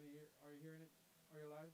Are you hearing it? Are you live?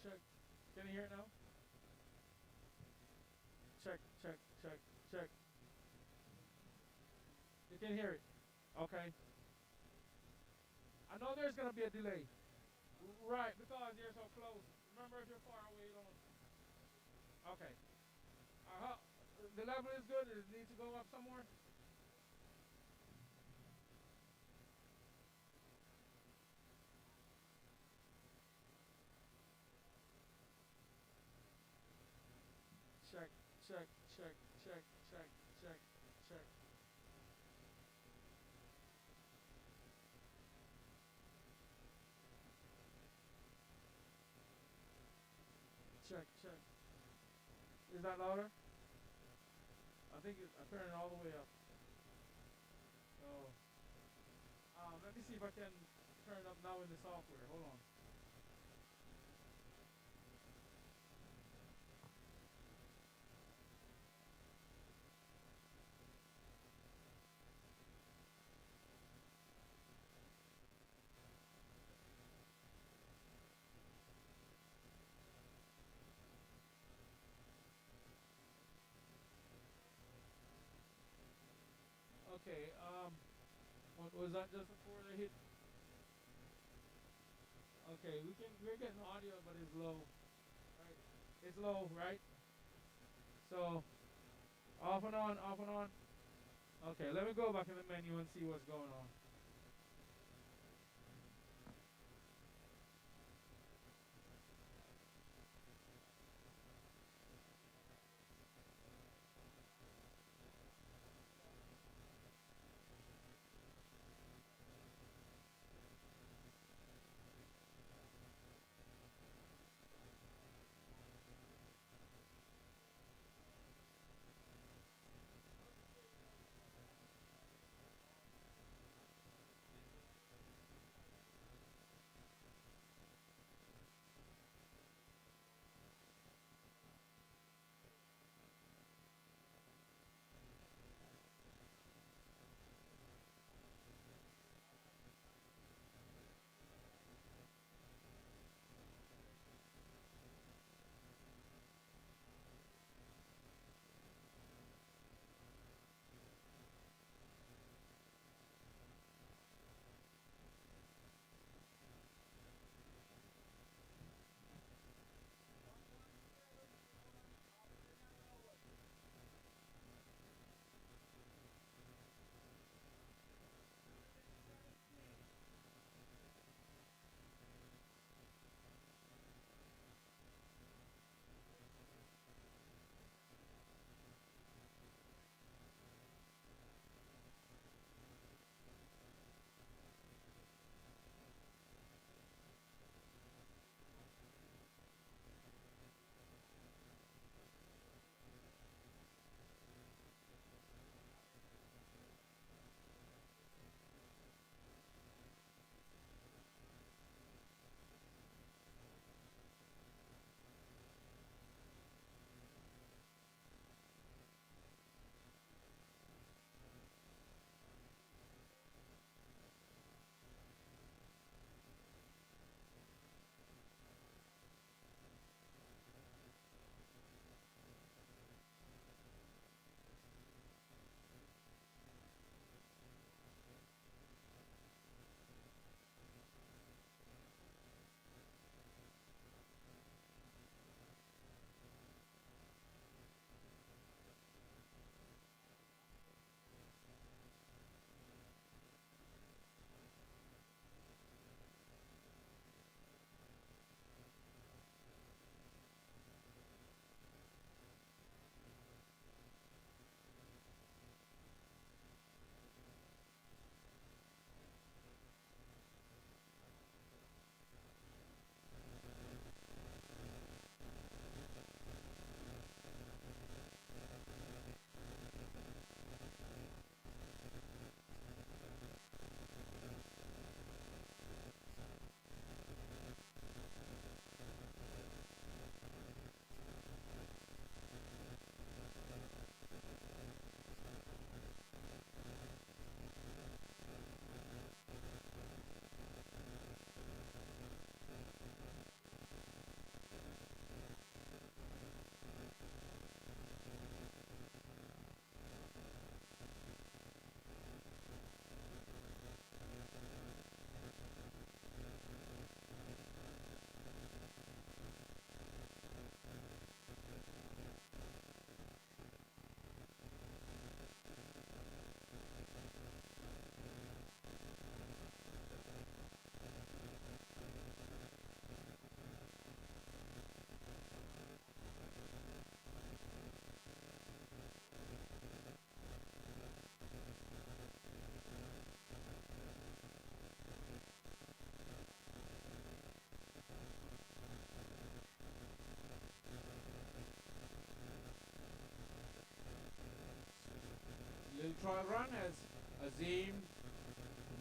check. Can you hear it now? Check, check, check, check. You can hear it. Okay. I know there's gonna be a delay. Right, because you're so close. Remember, if you're far away, you don't. Okay. Uh, the level is good. Does it need to go up some more? Check, check, check, check, check, check, check, check, check. Is that louder? I turned it all the way up. So, let me see if I can turn it up now in the software. Hold on. Okay. What was that just before the hit? Okay, we're getting audio, but it's low. Right? It's low, right? So off and on, off and on. Okay, let me go back in the menu and see what's going on. trial run as Azim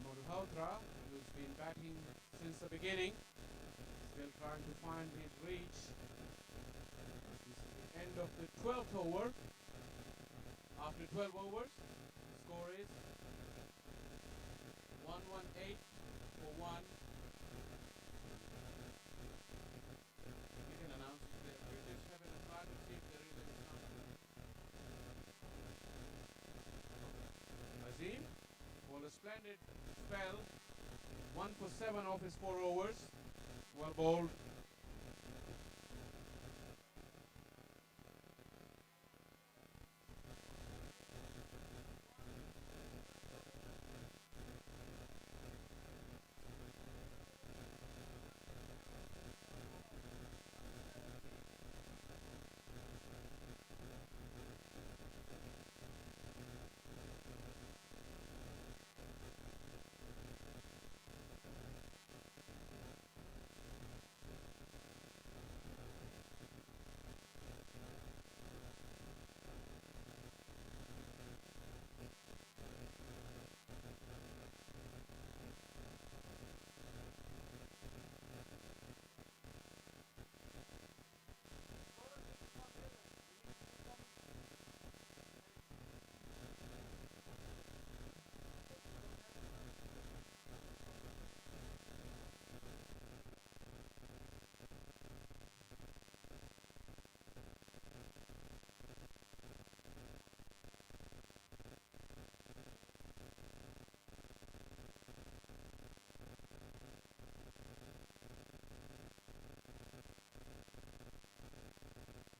Malhotra, who's been batting since the beginning, still trying to find his reach. This is the end of the 12th over. After 12 overs, the score is 118 for 1. You can announce it there. We just have a try to see if there is any sound. Azim bowled a splendid spell. 1 for 7 off his 4 overs. Well bowled.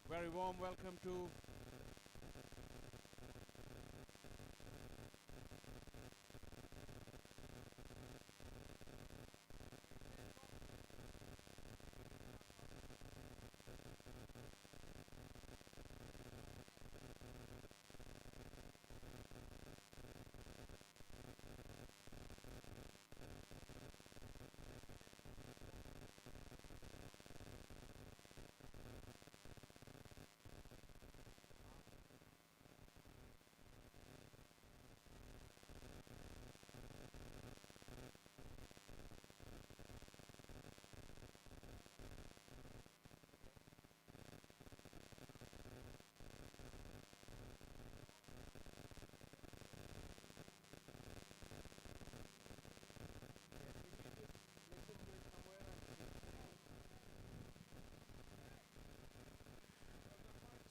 Very warm welcome to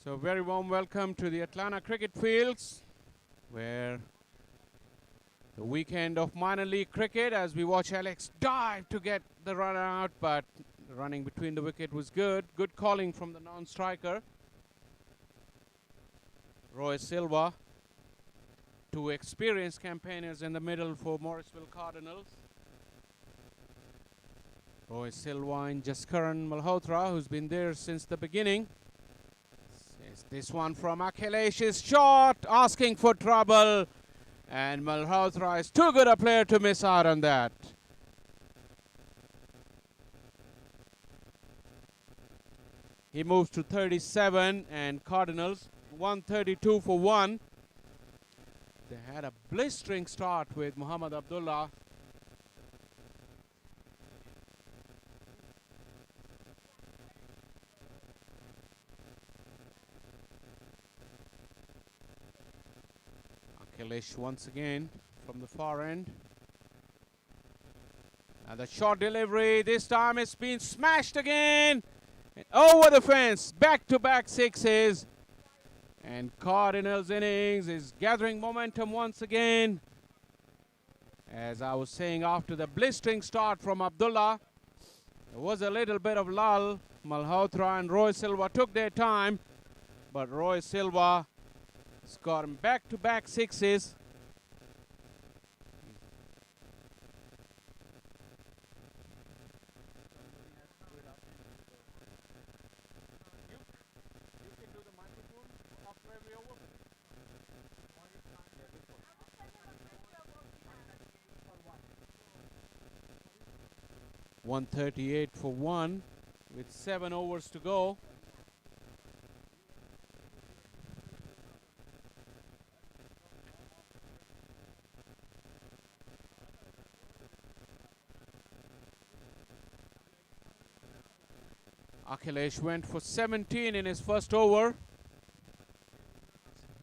So very warm welcome to the Atlanta Cricket Fields, where the weekend of minor league cricket, as we watch Alex dive to get the run out, but the running between the wicket was good. Good calling from the non-striker. Roy Silva, 2 experienced campaigners in the middle for Morrisville Cardinals. Roy Silva and Jaskaran Malhotra, who's been there since the beginning. This one from Akhilesh is short, asking for trouble, and Malhotra is too good a player to miss out on that. He moves to 37, and Cardinals 132 for 1. They had a blistering start with Muhammad Abdullah. Akhilesh once again from the far end. And the short delivery, this time it's been smashed again. And over the fence, back-to-back sixes. And Cardinals innings is gathering momentum once again. As I was saying, after the blistering start from Abdullah, there was a little bit of lull. Malhotra and Roy Silva took their time, but Roy Silva scoring back-to-back sixes. You can do the microphone after every over. 138 for 1 with 7 overs to go. Akhilesh went for 17 in his first over.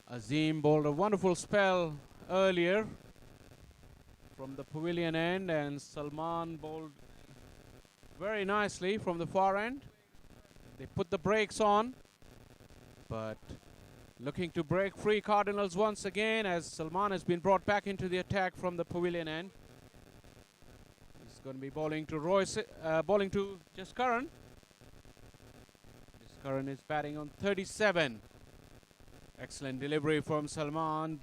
Azim bowled a wonderful spell earlier from the pavilion end, and Salman bowled very nicely from the far end. They put the brakes on, but looking to break free Cardinals once again as Salman has been brought back into the attack from the pavilion end. He's going to be bowling to bowling to Jaskaran. Jaskaran is batting on 37. Excellent delivery from Salman.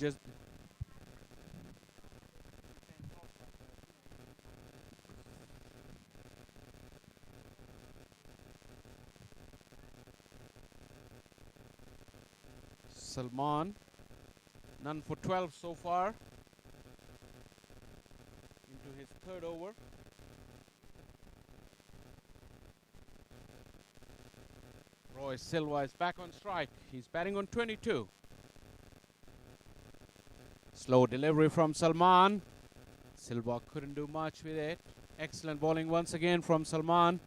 Salman, none for 12 so far into his third over. Roy Silva is back on strike. He's batting on 22. Slow delivery from Salman. Silva couldn't do much with it. Excellent bowling once again from Salman.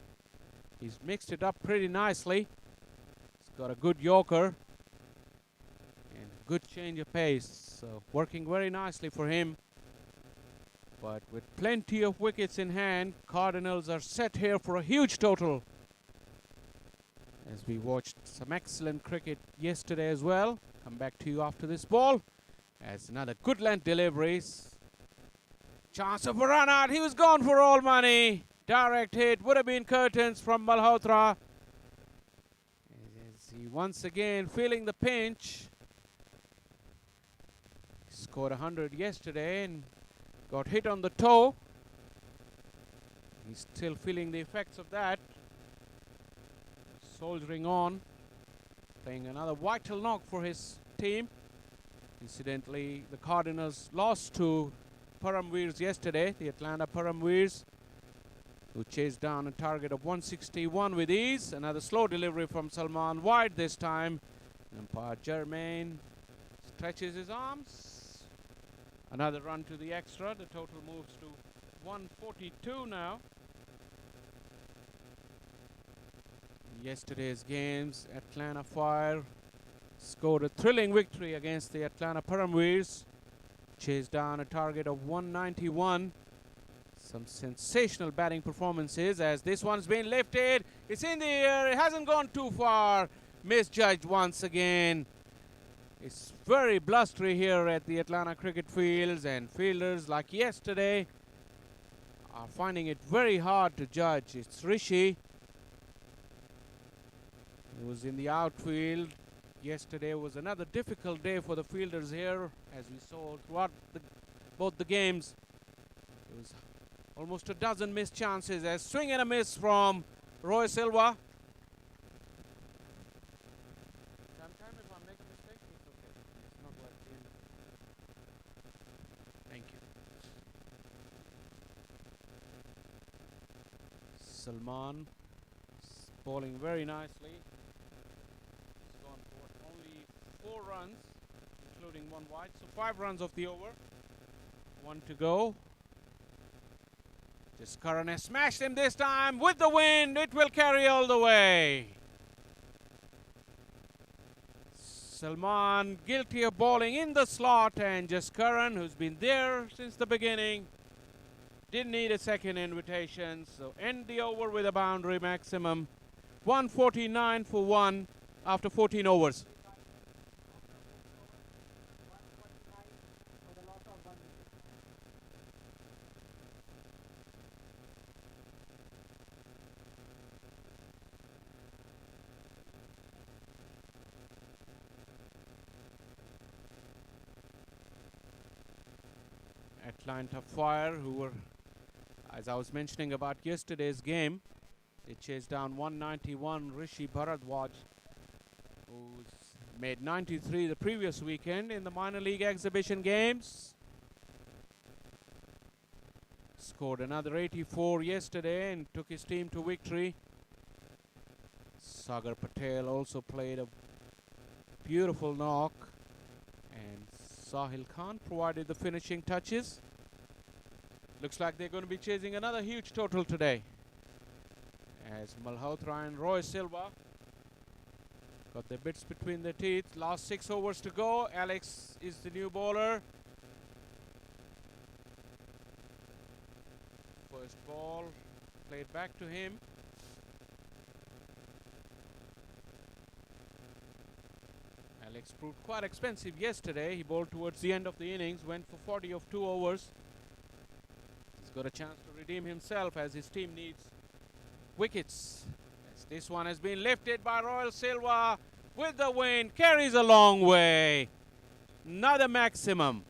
He's mixed it up pretty nicely. He's got a good yorker. Good change of pace, so working very nicely for him. But with plenty of wickets in hand, Cardinals are set here for a huge total. As we watched some excellent cricket yesterday as well. Come back to you after this ball. As another good length deliveries. Chance of a run out. He was gone for all money. Direct hit would have been curtains from Malhotra. As he once again feeling the pinch. Scored 100 yesterday and got hit on the toe. He's still feeling the effects of that. Soldiering on, playing another vital knock for his team. Incidentally, the Cardinals lost to Paramveers yesterday, the Atlanta Paramveers, who chased down a target of 161 with ease. Another slow delivery from Salman, wide this time. Umpire Jermaine stretches his arms. Another run to the extra. The total moves to 142 now. In yesterday's games, Atlanta Fire scored a thrilling victory against the Atlanta Paramveers. Chased down a target of 191. Some sensational batting performances as this one's been lifted. It's in the air. It hasn't gone too far. Misjudged once again. It's very blustery here at the Atlanta cricket fields, and fielders like yesterday are finding it very hard to judge. It's Rishi who was in the outfield. Yesterday was another difficult day for the fielders here, as we saw throughout both the games. There was almost a dozen missed chances. A swing and a miss from Roy Silva. Salman bowling very nicely. He's gone for only 4 runs, including 1 wide. So 5 runs of the over. 1 to go. Jaskaran has smashed him this time with the wind. It will carry all the way. Salman guilty of bowling in the slot, and Jaskaran, who's been there since the beginning, didn't need a second invitation, so end the over with a boundary maximum. 149 for 1 after 14 overs. Atlanta Fire, who were, as I was mentioning about yesterday's game, they chased down 191 Rishi Bharadwaj, who's made 93 the previous weekend in the minor league exhibition games. Scored another 84 yesterday and took his team to victory. Sagar Patel also played a beautiful knock, and Sahil Khan provided the finishing touches. Looks like they're going to be chasing another huge total today. as Malhotra and Roy Silva got their bits between their teeth. Last 6 overs to go. Alex is the new bowler. First ball played back to him. Alex proved quite expensive yesterday. He bowled towards the end of the innings, went for 40 of 2 overs. He's got a chance to redeem himself as his team needs wickets. As this one has been lifted by Royal Silva with the wind, carries a long way. Another maximum.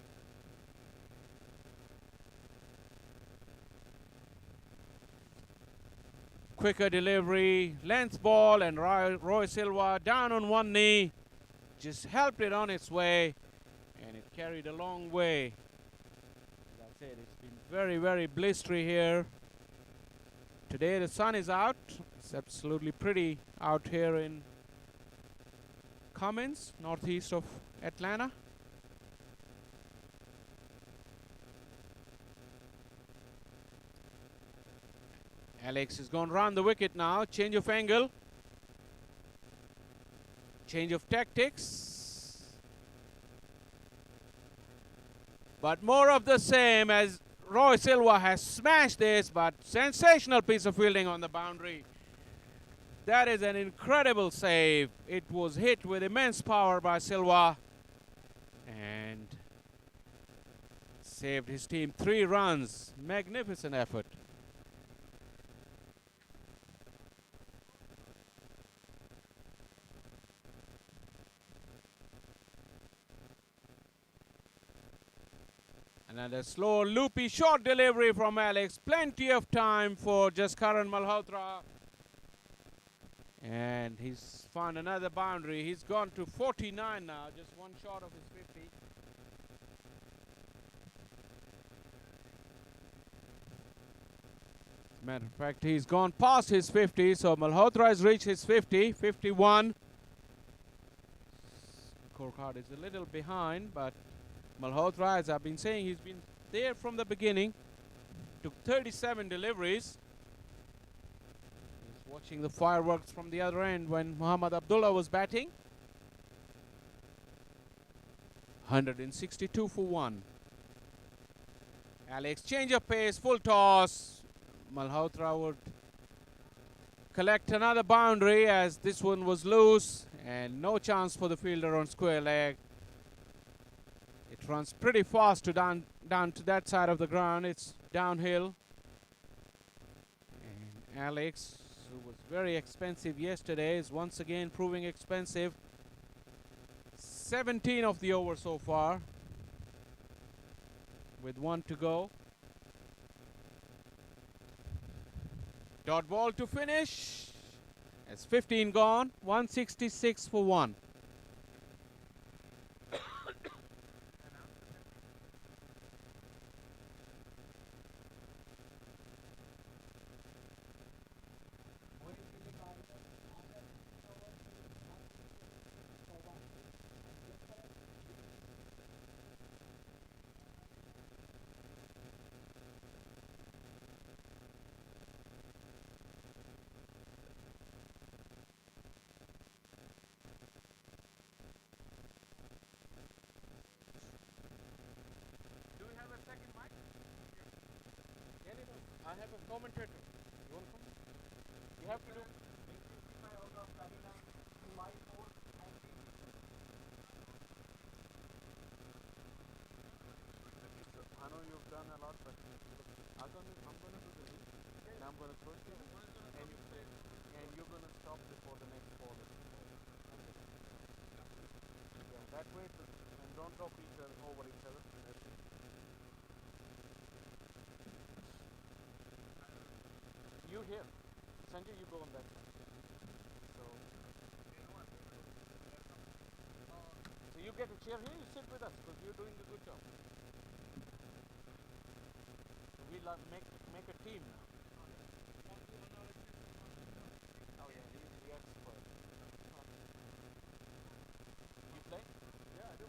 Quicker delivery, length ball, and Roy Silva down on one knee. Just helped it on its way, and it carried a long way. As I said, it's been very, very blistery here. Today the sun is out. It's absolutely pretty out here in Cummins, northeast of Atlanta. Alex is going round the wicket now. Change of angle. Change of tactics. But more of the same, as Roy Silva has smashed this, but sensational piece of fielding on the boundary. That is an incredible save. It was hit with immense power by Silva and saved his team 3 runs. Magnificent effort. Another slow, loopy, short delivery from Alex. Plenty of time for Jaskaran Malhotra. And he's found another boundary. He's gone to 49 now, just one short of his 50. As a matter of fact, he's gone past his 50, so Malhotra has reached his 50, 51. Scorecard is a little behind, but Malhotra, as I've been saying, he's been there from the beginning. Took 37 deliveries. He's watching the fireworks from the other end when Muhammad Abdullah was batting. 162 for 1. Alex, change of pace, full toss. Malhotra would collect another boundary as this one was loose and no chance for the fielder on square leg. It runs pretty fast to down to that side of the ground. It's downhill. And Alex, who was very expensive yesterday, is once again proving expensive. 17 of the over so far, with 1 to go. Dot ball to finish. It's 15 gone. 166 for 1. I have a commentator. You want to come? You have to do. I know you've done a lot, but I'm going to do the loop, and I'm going to throw it to you, and you're going to stop before the next ball is yeah, that way, and don't drop each other over each other. You here. Sanjay, you go on that side. So you get a chair here, you sit with us, because you're doing a good job. So we'll make a team now. Oh yeah, he's the expert. You play? Yeah, I do.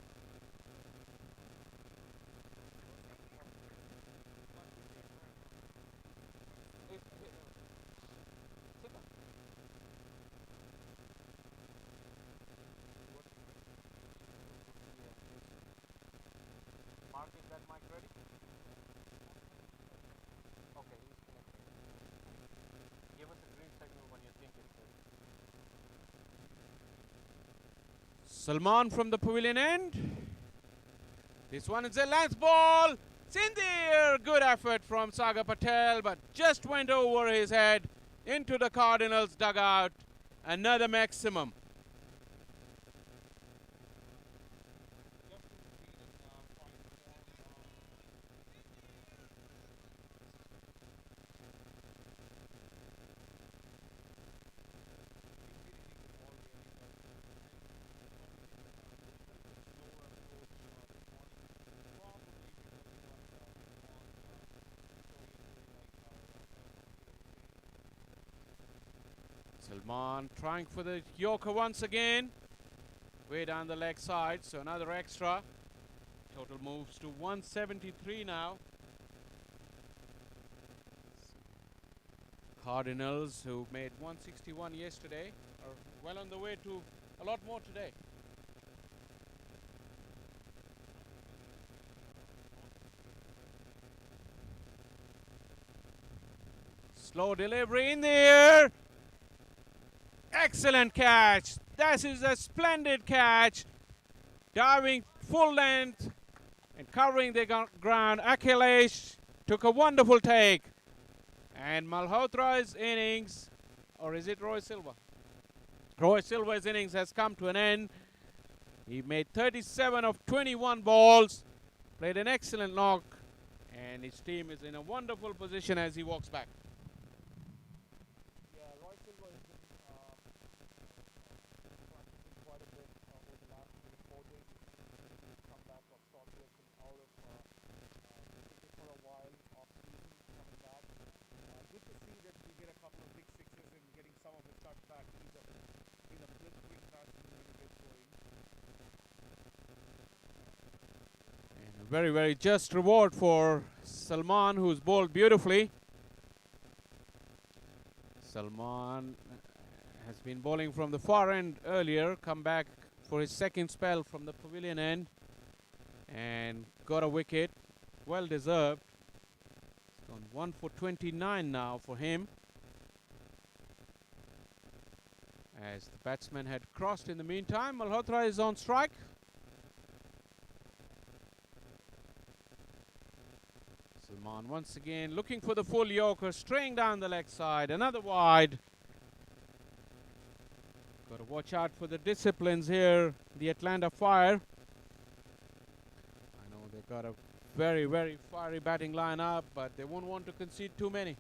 Sit down. Salman from the pavilion end. This one is a lance ball. It's in the air. Good effort from Sagar Patel, but just went over his head into the Cardinals dugout. Another maximum. Salman trying for the Yorker once again. Way down the leg side, so another extra. Total moves to 173 now. Cardinals, who made 161 yesterday, are well on the way to a lot more today. Slow delivery in the air. Excellent catch. This is a splendid catch. Diving full length and covering the ground. Akhilesh took a wonderful take. And Malhotra's innings, or is it Roy Silva? Roy Silva's innings has come to an end. He made 37 of 21 balls. Played an excellent knock. And his team is in a wonderful position as he walks back. Very, very just reward for Salman, who's bowled beautifully. Salman has been bowling from the far end earlier, come back for his second spell from the pavilion end and got a wicket. Well deserved. It's gone 1 for 29 now for him, as the batsman had crossed in the meantime. Malhotra is on strike. Salman once again looking for the full Yorker, straying down the leg side. Another wide. Got to watch out for the disciplines here, the Atlanta Fire. I know they've got a very, very fiery batting lineup, but they won't want to concede too many.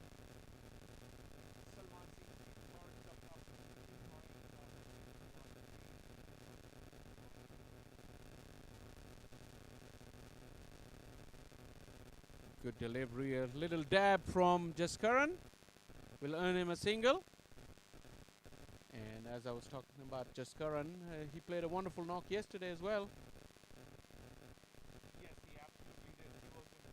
Good delivery, a little dab from Jaskaran will earn him a single. And as I was talking about Jaskaran, he played a wonderful knock yesterday as well. Yes, he absolutely did. He was in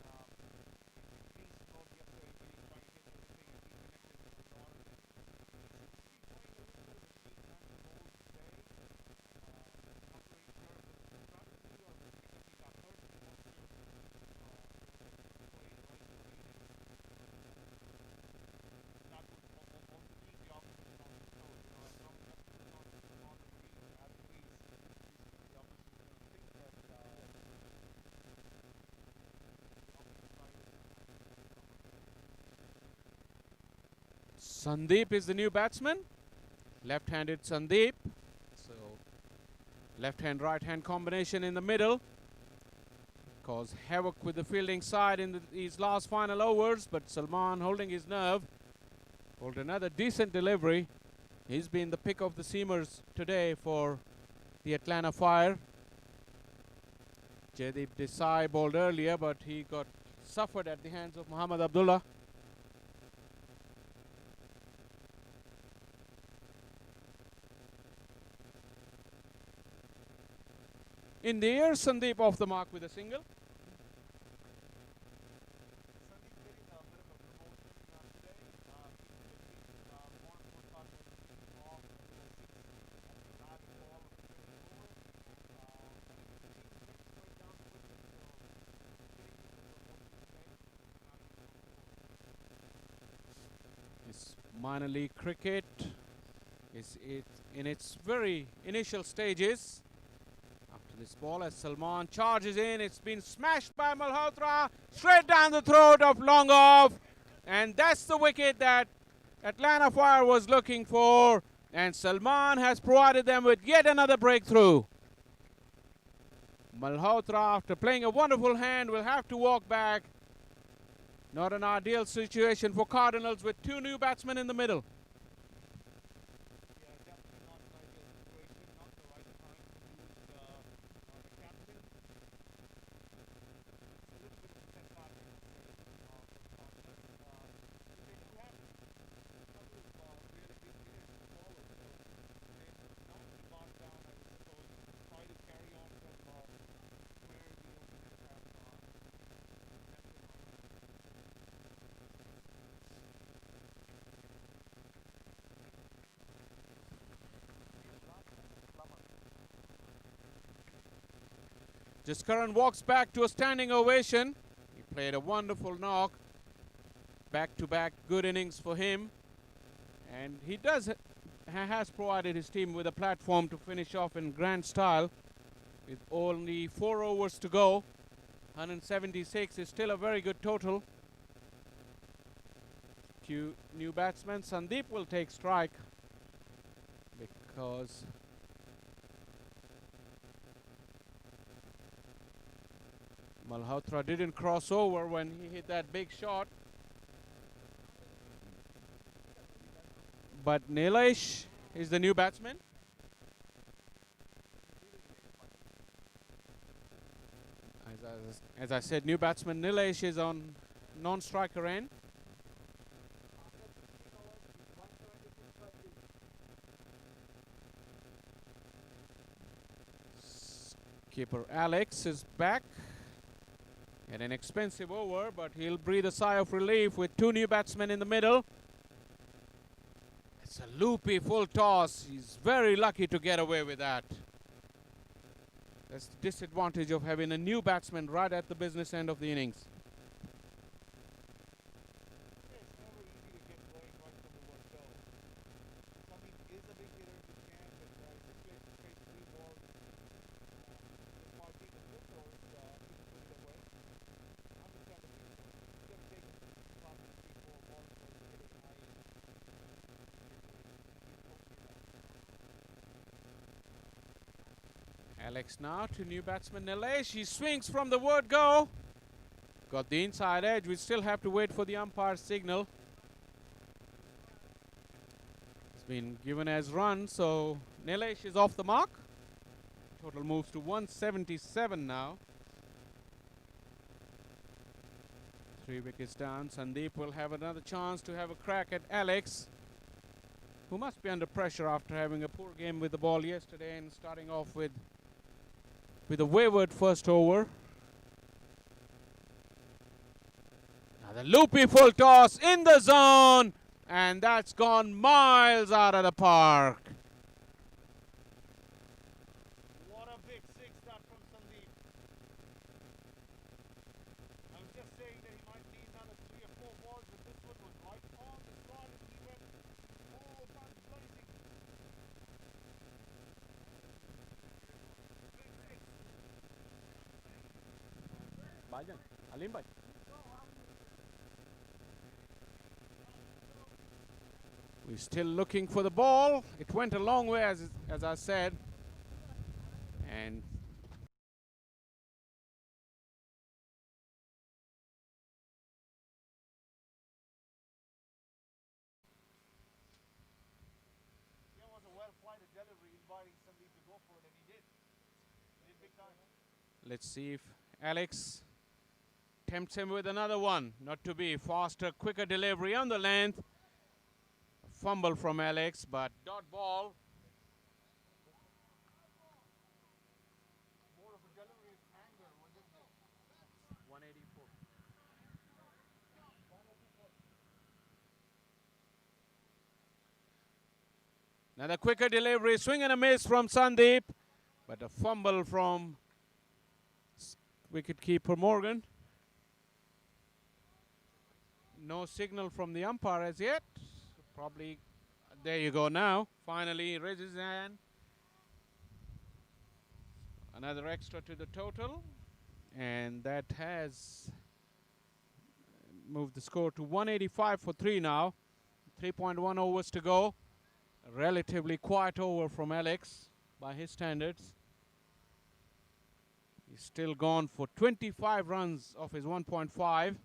beast mode yesterday, but he's trying to hit everything and he connected with the ball. Sandeep is the new batsman. Left-handed Sandeep. So left-hand, right-hand combination in the middle. Cause havoc with the fielding side in these last final overs. But Salman holding his nerve. Hold another decent delivery. He's been the pick of the seamers today for the Atlanta Fire. Jaideep Desai bowled earlier, but he got suffered at the hands of Muhammad Abdullah. In the air, Sandeep off the mark with a single. It's minor league cricket is in its very initial stages. This ball as Salman charges in. It's been smashed by Malhotra. Straight down the throat of long off. And that's the wicket that Atlanta Fire was looking for. And Salman has provided them with yet another breakthrough. Malhotra, after playing a wonderful hand, will have to walk back. Not an ideal situation for Cardinals with two new batsmen in the middle. Jaskaran walks back to a standing ovation. He played a wonderful knock. Back-to-back good innings for him. And he has provided his team with a platform to finish off in grand style. With only 4 overs to go. 176 is still a very good total. Two new batsmen. Sandeep will take strike because Malhotra didn't cross over when he hit that big shot. But Nilesh is the new batsman. As I said, new batsman Nilesh is on non-striker end. Keeper Alex is back. And an expensive over, but he'll breathe a sigh of relief with two new batsmen in the middle. It's a loopy full toss. He's very lucky to get away with that. That's the disadvantage of having a new batsman right at the business end of the innings. Alex now to new batsman Nilesh. He swings from the word go. Got the inside edge. We still have to wait for the umpire's signal. It's been given as run, so Nilesh is off the mark. Total moves to 177 now. 3 wickets down. Sandeep will have another chance to have a crack at Alex, who must be under pressure after having a poor game with the ball yesterday and starting off with a wayward first over. Now the loopy full toss in the zone, and that's gone miles out of the park. What a big six that from Sandeep. I was just saying that he might need another 3 or 4 balls, but this one was right on the spot and he went all guns blazing. Bhajan, Alim bhai. We're still looking for the ball. It went a long way, as I said. And That was a well-flighted delivery, inviting Sandeep to go for it, and he did. He did big time. let's see if Alex tempts him with another one. Not to be. Faster, quicker delivery on the length. Fumble from Alex, but dot ball. More of a delivery of anger, wasn't it? 184. Another quicker delivery, swing and a miss from Sandeep, but a fumble from wicketkeeper Morgan. No signal from the umpire as yet. Probably, there you go now. Finally, he raises his hand. Another extra to the total, and that has moved the score to 185 for 3 now. 3.1 overs to go. A relatively quiet over from Alex by his standards. He's still gone for 25 runs off his 1.5.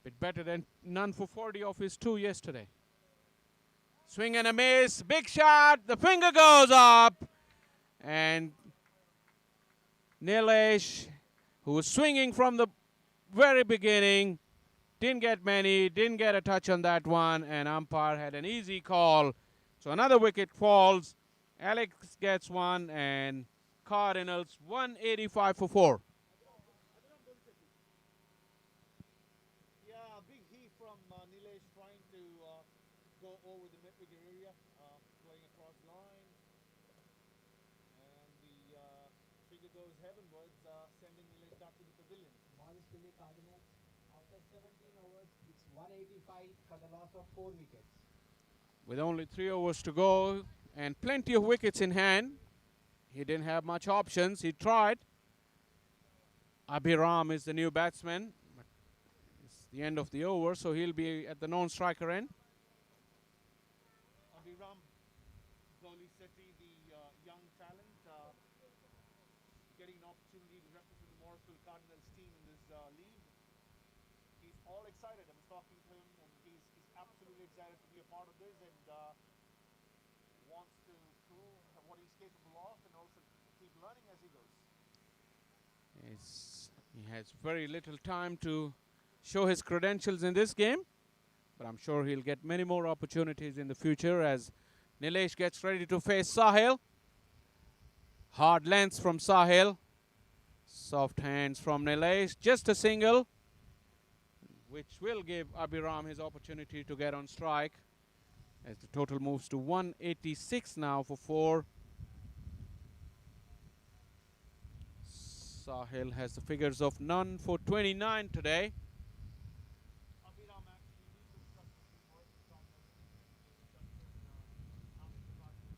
Bit better than none for 40 off his 2 yesterday. Swing and a miss. Big shot. The finger goes up. And Nilesh, who was swinging from the very beginning, didn't get many, didn't get a touch on that one, and umpire had an easy call. So another wicket falls. Alex gets one, and Cardinals 185 for 4. Yeah, big heave from Nilesh trying to go over the mid-wicket area, playing across the line. And the figure goes heavenwards, sending Nilesh back to the pavilion. Morrisville Cardinals, after 17 overs, it's 185 for the loss of 4 wickets. With only 3 overs to go and plenty of wickets in hand, he didn't have much options. He tried. Abhiram is the new batsman. But it's the end of the over, so he'll be at the non-striker end. Abhiram Goli Sethi, the young talent, getting an opportunity to represent the Morrisville Cardinals team in this league. He's all excited. I was talking to him, and he's absolutely excited to be a part of this, and wants to prove what he's capable of and also keep learning as he goes. He has very little time to show his credentials in this game, but I'm sure he'll get many more opportunities in the future as Nilesh gets ready to face Sahil. Hard lengths from Sahil. Soft hands from Nilesh. Just a single, which will give Abhiram his opportunity to get on strike as the total moves to 186 now for 4. Sahil has the figures of none for 29 today. Abhiram actually reconstructed the Morrisville Cardinals team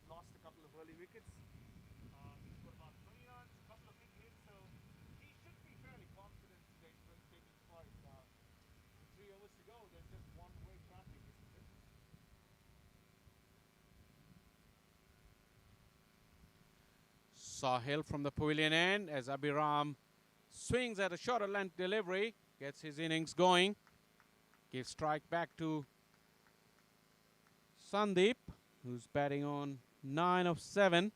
lost a couple of early wickets. He scored about 20 runs, a couple of big hits, so he should be fairly confident today taking strike. With 3 overs to go, there's just one-way traffic, isn't it? Sahil from the pavilion end as Abhiram swings at a shorter length delivery, gets his innings going, gives strike back to Sandeep, who's batting on 9 of 7.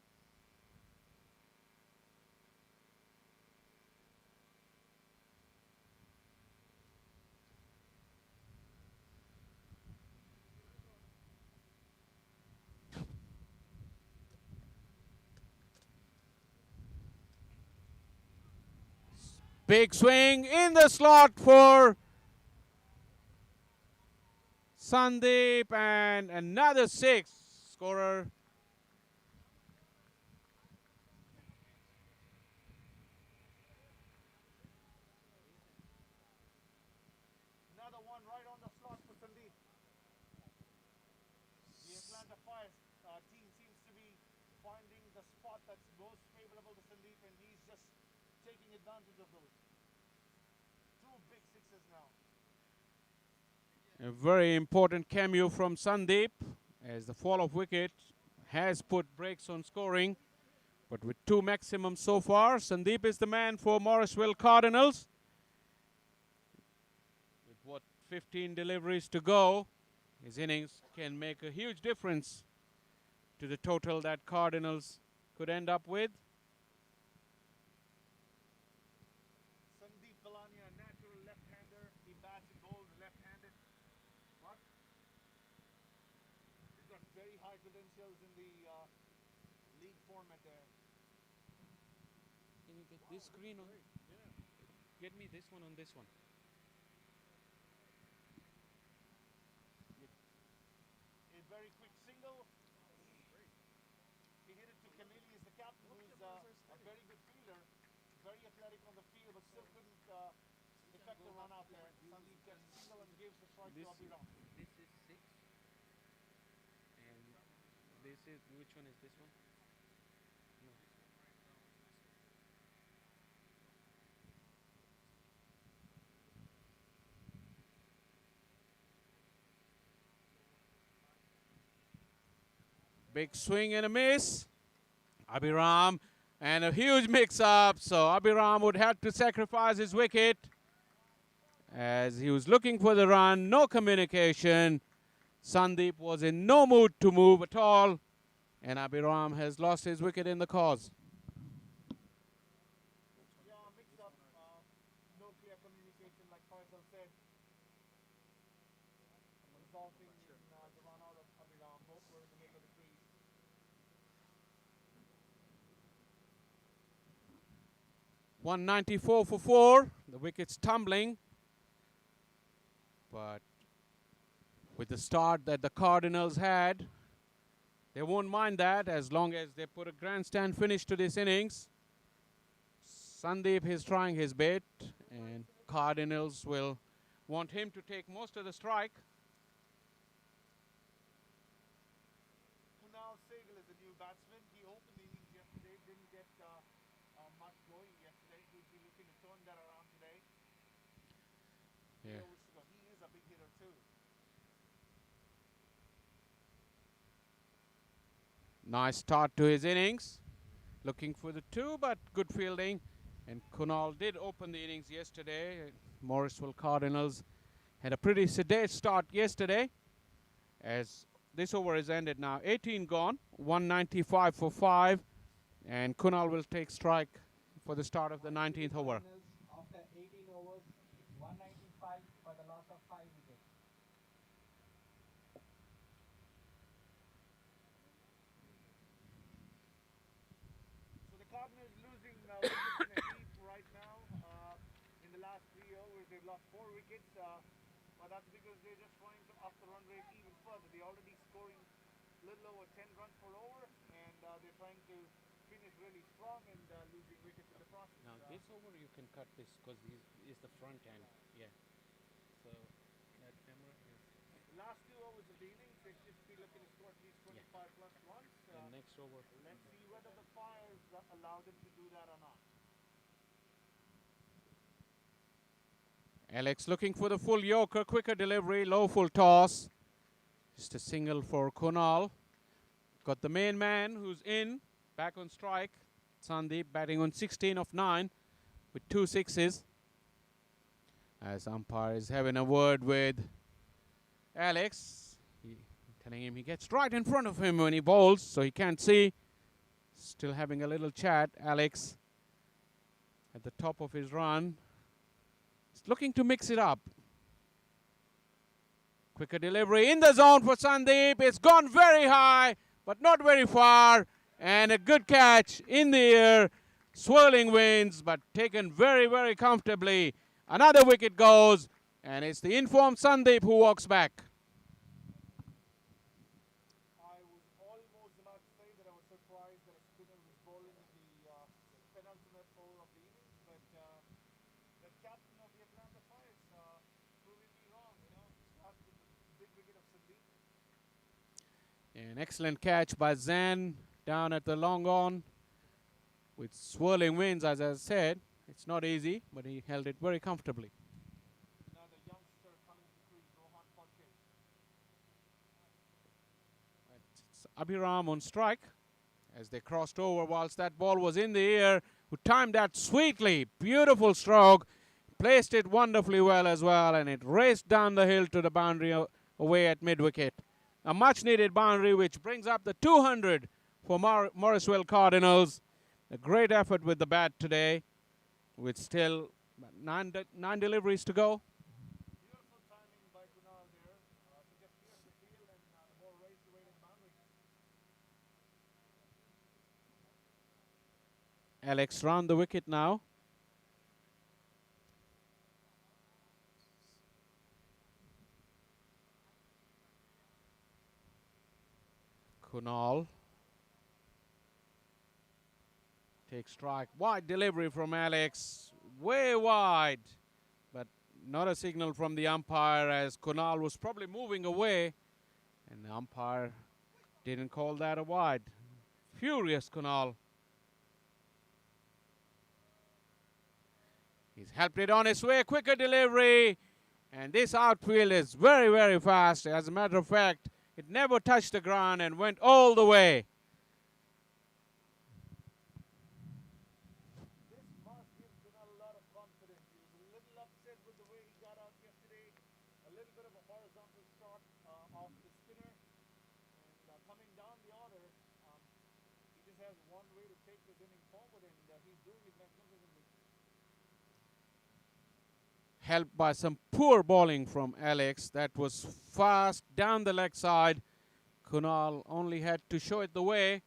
Big swing in the slot for Sandeep, and another 6. Scorer Another one right on the slot for Sandeep. The Atlanta Fire team seems to be finding the spot that's most favorable to Sandeep, and he's just taking advantage of those. 2 big sixes now. a very important cameo from Sandeep as the fall of wicket has put brakes on scoring. But with 2 maximum so far, Sandeep is the man for Morrisville Cardinals. With what 15 deliveries to go, his innings can make a huge difference to the total that Cardinals could end up with. Sandeep Kalania, a natural left-hander. He bats and bowls left-handed. But he's got very high credentials in the league format there. Can you get this screen on? Yeah. Get me this one on this one. A very quick single. He hit it to Cornelius, the captain, who's a very good fielder, very athletic on the field, but still couldn't effect the run out there. Sandeep gets a single and gives the strike to Abhiram. This is 6. And this is, which one is this one? No. Big swing and a miss. Abhiram, and a huge mix-up. So Abhiram would have to sacrifice his wicket as he was looking for the run. No communication. Sandeep was in no mood to move at all. And Abhiram has lost his wicket in the cause. Yeah, mix up, no clear communication, like Faisal said, resulting in the run out of Abhiram. Both were in the middle of the crease. 194 for 4. The wicket's tumbling. But with the start that the Cardinals had, they won't mind that as long as they put a grandstand finish to this innings. Sandeep is trying his bit, and Cardinals will want him to take most of the strike. Kunal Sehgal is the new batsman. He opened the innings yesterday, didn't get much going yesterday. He'll be looking to turn that around today. Yeah. He is a big hitter too. Nice start to his innings. Looking for the 2, but good fielding. And Kunal did open the innings yesterday. Morrisville Cardinals had a pretty sedate start yesterday. As this over is ended now. 18 gone. 195 for 5. And Kunal will take strike for the start of the 19th over. After 18 overs, it's 195 for the loss of 5 wickets. So the Cardinals losing wickets in a heap right now. In the last 3 overs, they've lost 4 wickets. But that's because they're just trying to up the run rate even further. They're already scoring a little over 10 runs per over, and they're trying to finish really strong and losing wickets in the process. Now this over you can cut this because this is the front end. Yeah. So that camera is. The last 2 overs of the innings, they should be looking to score at least 25 plus runs. The next over. Let's see whether the fires allow them to do that or not. Alex looking for the full yorker, quicker delivery, low full toss. Just a single for Kunal. Got the main man who's in, back on strike. Sandeep batting on 16 of 9 with 2 sixes. As umpire is having a word with Alex. Telling him he gets right in front of him when he bowls, so he can't see. Still having a little chat. Alex at the top of his run. He's looking to mix it up. Quicker delivery in the zone for Sandeep. It's gone very high, but not very far. And a good catch in the air. Swirling winds, but taken very, very comfortably. Another wicket goes, and it's the informed Sandeep who walks back. I was almost about to say that I was surprised that a spinner was bowling in the penultimate over of the innings, but the captain of the Atlanta Fires proving me wrong, Started with the big wicket of Sandeep. An excellent catch by Zan down at the long on. With swirling winds, as I said, it's not easy, but he held it very comfortably. Now the youngster coming to crease, Rohan Phadke. It's Abhiram on strike as they crossed over whilst that ball was in the air, who timed that sweetly. Beautiful stroke. Placed it wonderfully well as well, and it raced down the hill to the boundary away at mid-wicket. A much-needed boundary which brings up the 200 for Morrisville Cardinals. A great effort with the bat today, with still 9 deliveries to go. Beautiful timing by Kunal there. He just cleared the field and the ball raced away to the boundary. Alex round the wicket now. Kunal takes strike. Wide delivery from Alex. Way wide. But not a signal from the umpire, as Kunal was probably moving away. And the umpire didn't call that a wide. Furious Kunal. He's helped it on his way. Quicker delivery. And this outfield is very, very fast. As a matter of fact, It never touched the ground and went all the way. This must give Kunal a lot of confidence. He was a little upset with the way he got out yesterday. A little bit of a horizontal shot off the spinner. And coming down the order, he just has one way to take this inning forward, and he's doing it magnificently. Helped by some poor bowling from Alex. That was fast down the leg side. Kunal only had to show it the way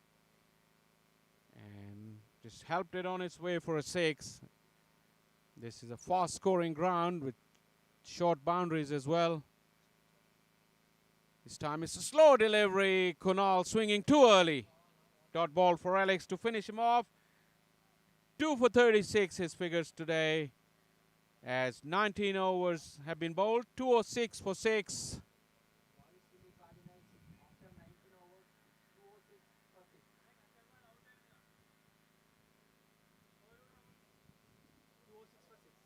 and just helped it on its way for a 6. This is a fast scoring ground with short boundaries as well. This time it's a slow delivery. Kunal swinging too early. Dot ball for Alex to finish him off. 2 for 36 his figures today, as 19 overs have been bowled. 206 for 6. Morrisville Cardinals after 19 overs, 206 for 6. 206 for 6.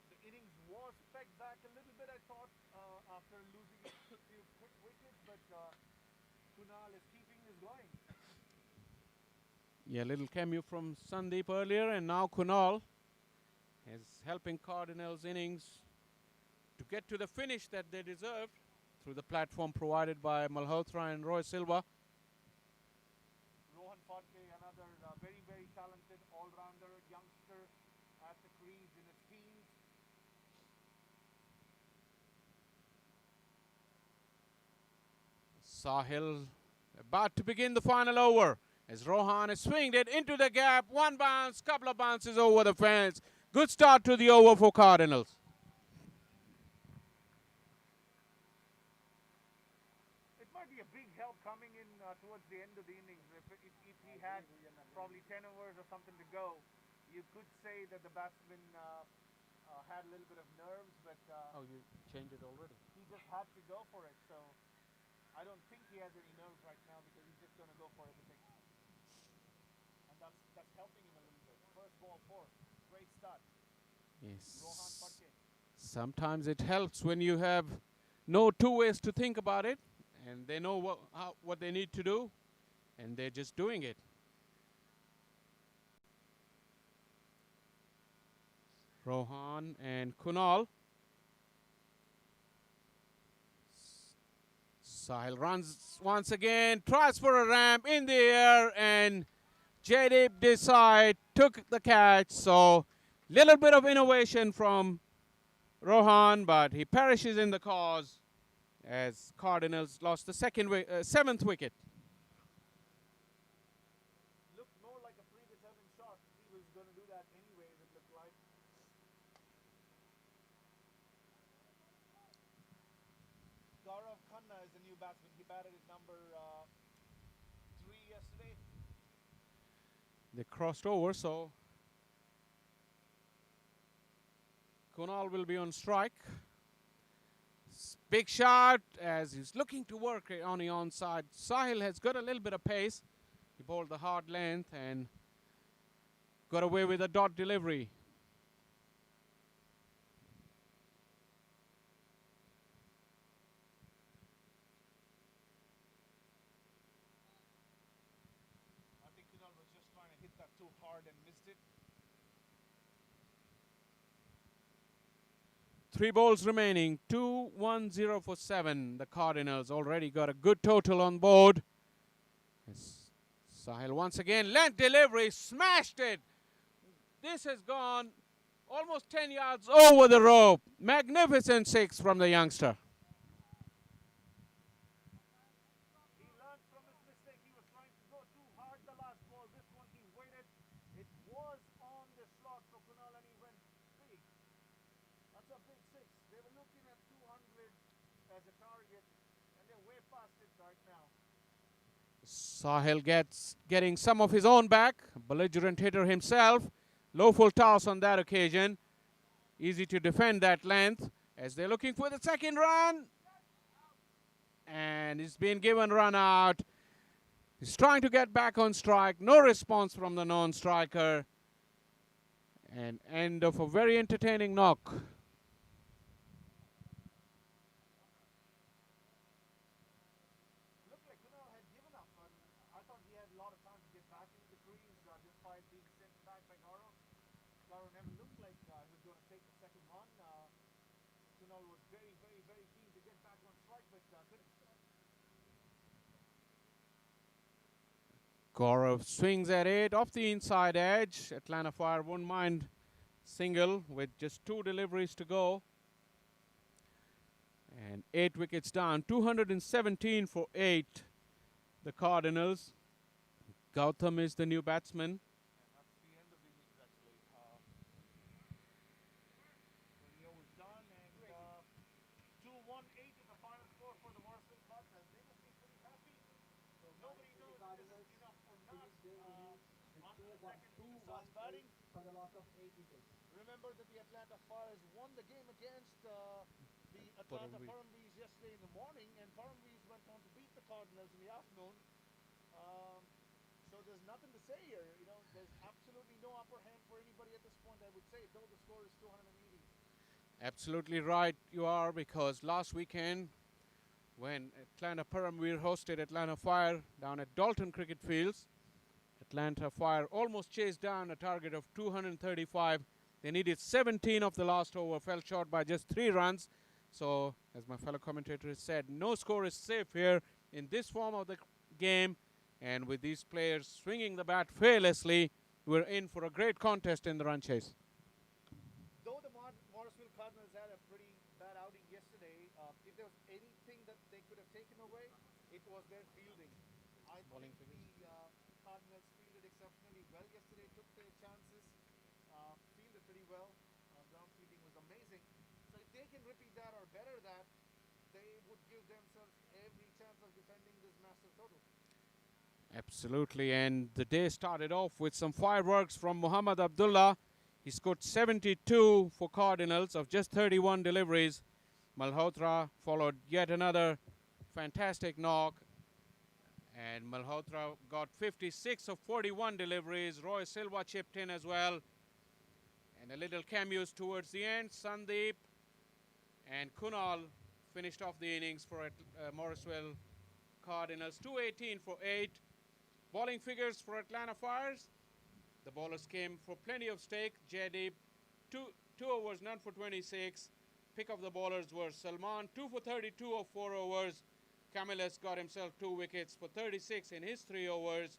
The innings was pegged back a little bit, I thought, after losing a few quick wickets, but Kunal is keeping this going. Yeah, little cameo from Sandeep earlier, and now Kunal is helping Cardinals innings to get to the finish that they deserved through the platform provided by Malhotra and Roy Silva. Rohan Phadke, another very, very talented all-rounder youngster at the crease in his teens. Sahil about to begin the final over as Rohan has swinged it into the gap. One bounce, couple of bounces over the fence. Good start to the over for Cardinals. It might be a big help coming in towards the end of the innings. If he had probably 10 overs or something to go, you could say that the batsman had a little bit of nerves, but You changed it already. he just had to go for it. So I don't think he has any nerves right now because he's just going to go for everything. And that's helping him a little bit. First ball, 4. Great start. Rohan Yes. Phadke. Sometimes it helps when you have no two ways to think about it, and they know what they need to do, and they're just doing it. Rohan and Kunal. Sahil runs once again, tries for a ramp in the air, and Jaydeep Desai took the catch. So little bit of innovation from Rohan, but he perishes in the cause as Cardinals lost the 7th wicket. Looked more like a predetermined shot. He was going to do that anyways, it looked like. Gaurav Khanna is the new batsman. He batted at number 3 yesterday. They crossed over, so Kunal will be on strike. Big shot as he's looking to work it on the onside. Sahil has got a little bit of pace. He bowled the hard length and got away with a dot delivery. I think Kunal was just trying to hit that too hard and missed it. 3 balls remaining. 2-1-0 for 7. The Cardinals already got a good total on board. Yes. Sahil once again, length delivery, smashed it. This has gone almost 10 yards over the rope. Magnificent 6 from the youngster. He learned from his mistake. He was trying to go too hard the last ball. This one he waited. It was on the slot for Kunal and he went big. That's a big 6. They were looking at 200 as a target and they're way past it right now. Sahil getting some of his own back. Belligerent hitter himself. Low full toss on that occasion. Easy to defend that length as they're looking for the second run. And he's been given run out. He's trying to get back on strike. No response from the non-striker. And end of a very entertaining knock. Looked like Kunal had given up, and I thought he had a lot of time to get back into the crease despite being sent back by Garo. Garo never looked like he was going to take the second one. Kunal was very, very, very keen to get back on strike, but couldn't. Gaurav swings at it off the inside edge. Atlanta Fire won't mind single with just 2 deliveries to go. And 8 wickets down. 217 for 8. The Cardinals. Gautam is the new batsman. And that's the end of the innings, actually. 30 overs done, and 2-1-8 is the final score for the Morrisville Cardinals. They must be pretty happy. Nobody knows if this is enough or not. On to the second, who starts batting? For the loss of 8 wickets. Remember that the Atlanta Fires won the game against the Atlanta Parambees yesterday in the morning, and Parambees went on to beat the Cardinals in the afternoon. So there's nothing to say here. You know, there's absolutely no upper hand for anybody at this point, I would say, though the score is 280. Absolutely right you are, because last weekend when Atlanta Paramveer hosted Atlanta Fire down at Dalton Cricket Fields, Atlanta Fire almost chased down a target of 235. They needed 17 of the last over, fell short by just 3 runs. So, as my fellow commentator has said, no score is safe here in this form of the game. And with these players swinging the bat fearlessly, we're in for a great contest in the run chase. Though the Morrisville Cardinals had a pretty bad outing yesterday, if there was anything that they could have taken away, it was their fielding. I think the Cardinals fielded exceptionally well yesterday, took their chances, fielded pretty well. Ground fielding was amazing. So if they can repeat that or better that, they would give themselves every chance of defending this massive total. Absolutely, and the day started off with some fireworks from Muhammad Abdullah. He scored 72 for Cardinals of just 31 deliveries. Malhotra followed yet another fantastic knock, and Malhotra got 56 of 41 deliveries. Roy Silva chipped in as well, and a little cameos towards the end. Sandeep and Kunal finished off the innings for Morrisville Cardinals. 218 for 8. Bowling figures for Atlanta Fires. The bowlers came for plenty of stake. Jaideep, 2 overs, none for 26. Pick of the bowlers were Salman, 2 for 32 of 4 overs. Camillus got himself 2 wickets for 36 in his 3 overs.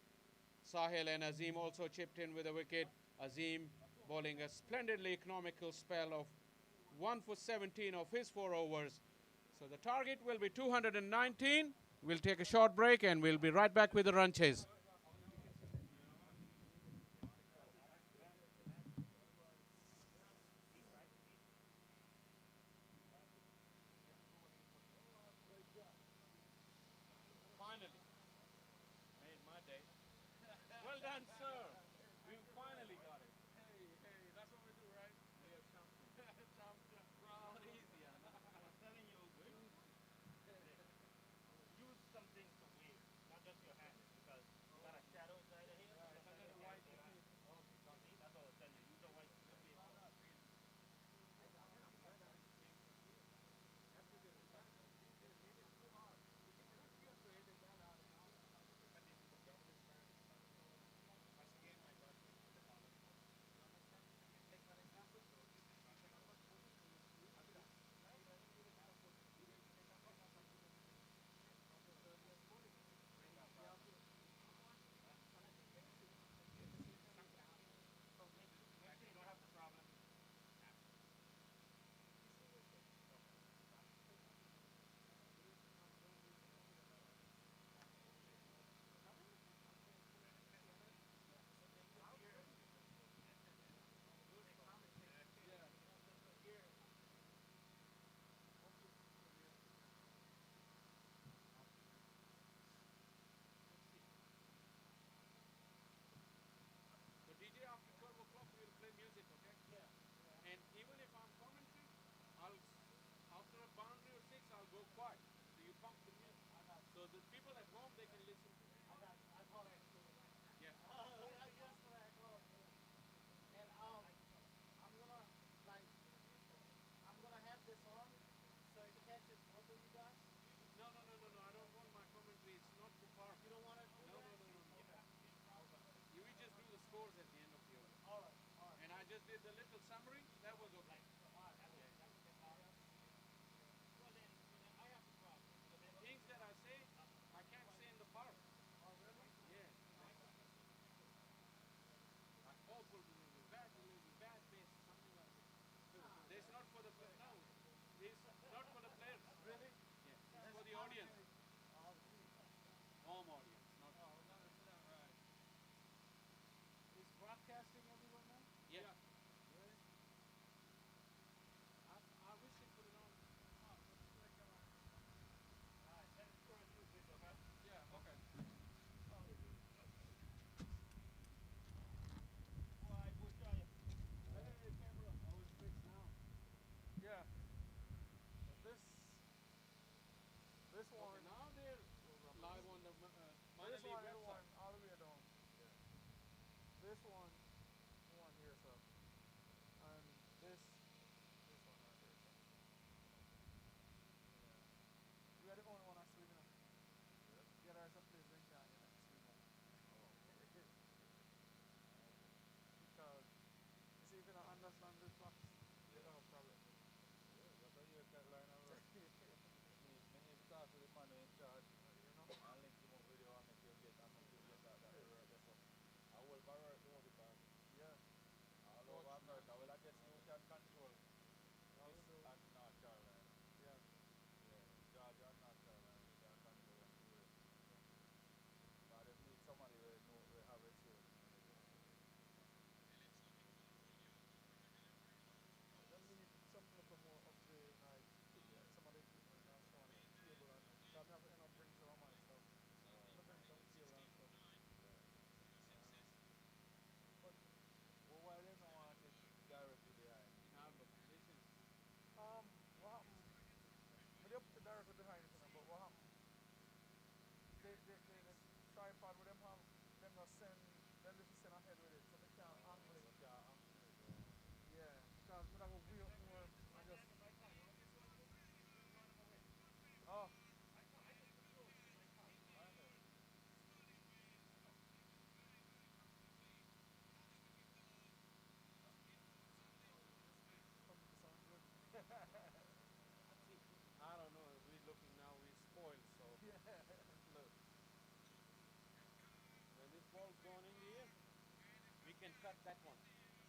Sahil and Azim also chipped in with a wicket. Azim bowling a splendidly economical spell of 1 for 17 of his 4 overs. So the target will be 219. We'll take a short break and we'll be right back with the run chase. Finally. Made my day. Well done, sir. We finally got it. Hey, that's what we do, right? We are champions. Champion. Not easy, I'm telling you. Use some things to wave, not just your hands, because did the little summary, that was okay. Things that I say, I can't say in the park. Oh, really? Yeah. Like awful delivery, bad delivery, bad miss, something like that. It's not for the no, it's not for the players. Really? Yeah, it's for the audience, Oh, gee. home audience, not. Oh, I understand, right. Is broadcasting everywhere now? Yeah. Really? I wish they put it on. Yeah, okay. Hey, camera. Oh, it's fixed now. Yeah. This Okay, one, now they're live on the minor this league one, website. all the way down. This one here, so, and this one right here, so. Yeah. We are the only one that stream, you know. Yeah, there's a place they can't get any stream on. Because, you see, if you don't understand the clocks, you don't have a problem with it. You know? Yeah. Yeah. Them need something a little more upgrade, like some of the equipment and so on, like cable and them. Because I have to end up bring some of my stuff. I'm gonna bring some cable and stuff. But Now look, listen. what happened? We did put the directly behind it, you know, but what happened? The tripod with them have them not send them little send ahead with it, so they can't angle it. Yeah, because I'm gonna go way up more and just. Oh. Some people sound good. I don't know. We're looking now. We're spoiled. So Yeah. look, when this ball's gone in the air, we can cut that one.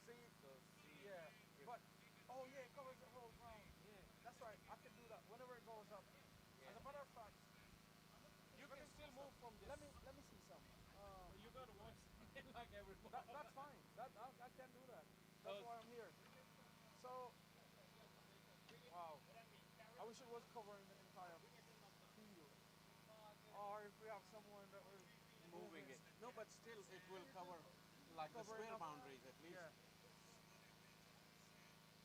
See, So see, yeah, if, but oh yeah, it covers the whole ground. yeah, That's right. I can do that whenever it goes up. yeah. As a matter of fact, You let can me see still move some. from this. Let me see some. But you gotta watch like every ball. That's fine. That I can do that. That's Cause why I'm here. So wow, I wish it was covering the entire field, or if we have someone that was moving moving, it. No, but still it will cover like the covering square up. boundaries at least. Yeah,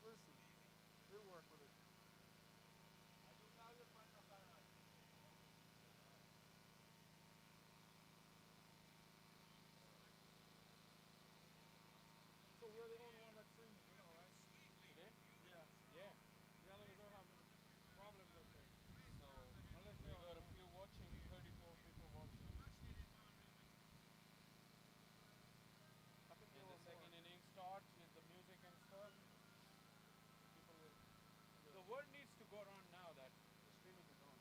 we'll see. We'll work with it. So we're the only one that's streaming, you know, right? Today? Yeah. Yeah. The others are having problems, I think. So Unless we you're on got a your own. few watching, 34 people watching. I think there And the were more. second inning starts with the music and stuff. People will. Yeah. The word needs to go around now that the streaming is on.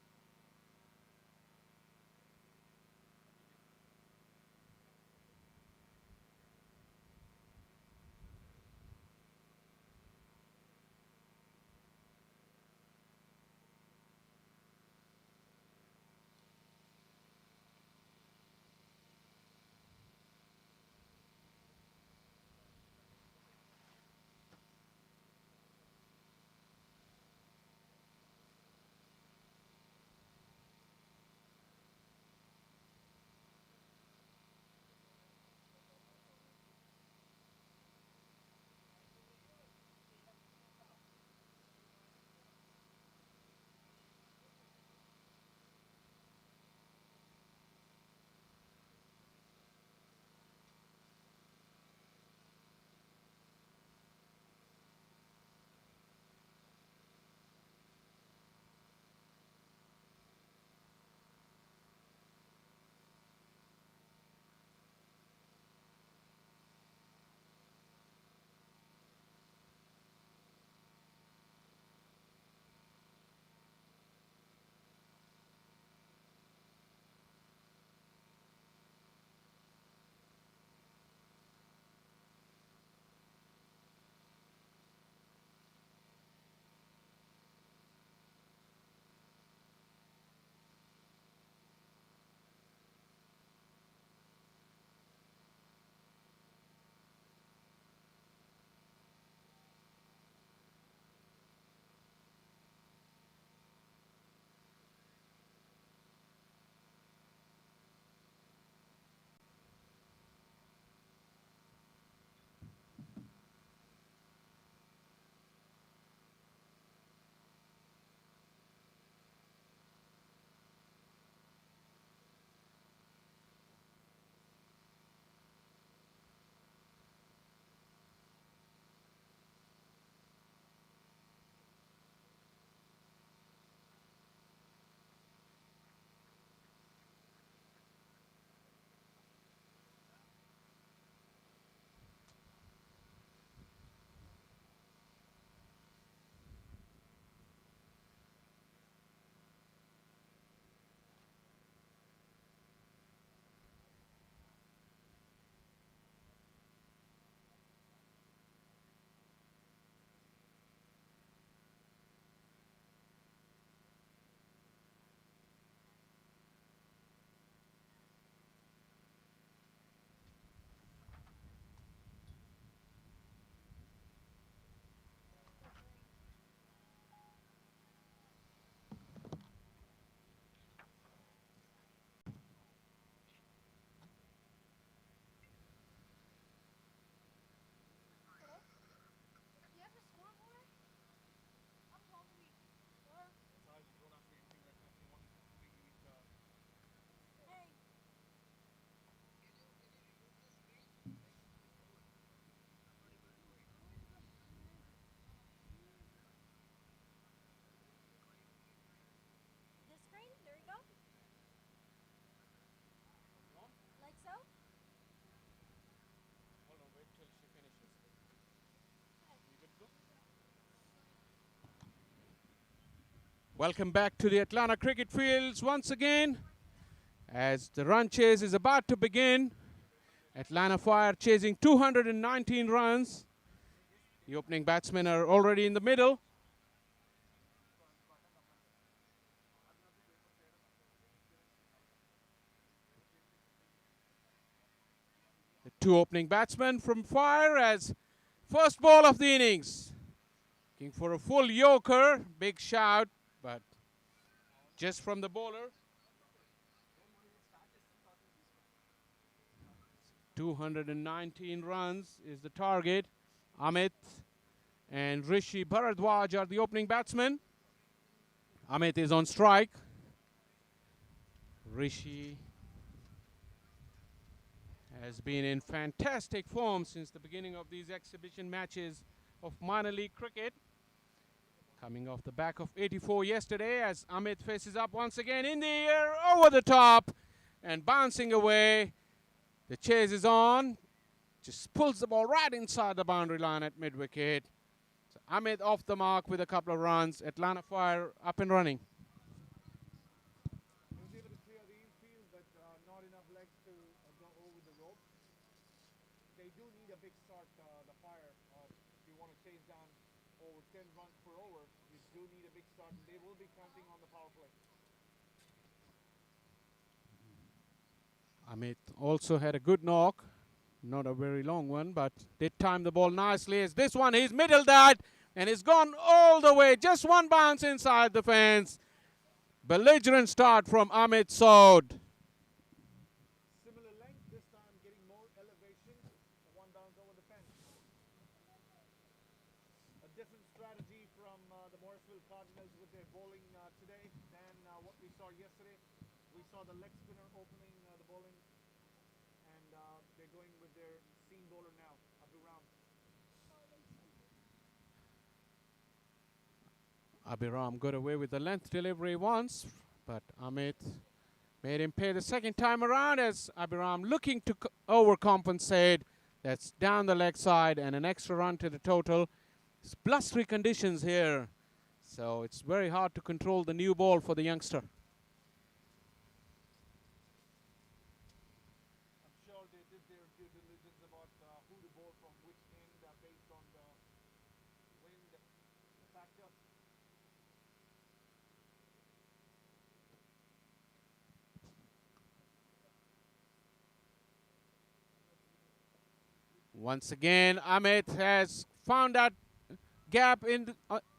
Welcome back to the Atlanta cricket fields once again as the run chase is about to begin. Atlanta Fire chasing 219 runs. The opening batsmen are already in the middle. The two opening batsmen from Fire as first ball of the innings. Looking for a full yorker. Big shout, but just from the bowler. 219 runs is the target. Amit and Rishi Bharadwaj are the opening batsmen. Amit is on strike. Rishi has been in fantastic form since the beginning of these exhibition matches of minor league cricket. Coming off the back of 84 yesterday as Amit faces up once again in the air, over the top and bouncing away. The chase is on. Just pulls the ball right inside the boundary line at mid-wicket. So Amit off the mark with a couple of runs. Atlanta Fire up and running. He was able to clear the infield, but not enough legs to go over the rope. They do need a big start, the Fire. If you want to chase down over 10 runs per over, you do need a big start, and they will be counting on the power play. Amit also had a good knock. Not a very long one, but did time the ball nicely. As this one, he's middled that, and it's gone all the way. Just one bounce inside the fence. Belligerent start from Amit Sod. Similar length, this time getting more elevation. One bounce over the fence. A different strategy from the Morrisville Cardinals with their bowling today than what we saw yesterday. We saw the leg spinner opening the bowling, and they're going with their seam bowler now, Abhiram. Abhiram got away with the length delivery once, but Amit made him pay the second time around as Abhiram looking to overcompensate. That's down the leg side and an extra run to the total. It's blustery conditions here, so it's very hard to control the new ball for the youngster. I'm sure they did their due diligence about who to bowl from which end based on the wind factor. Once again, Amit has found that gap in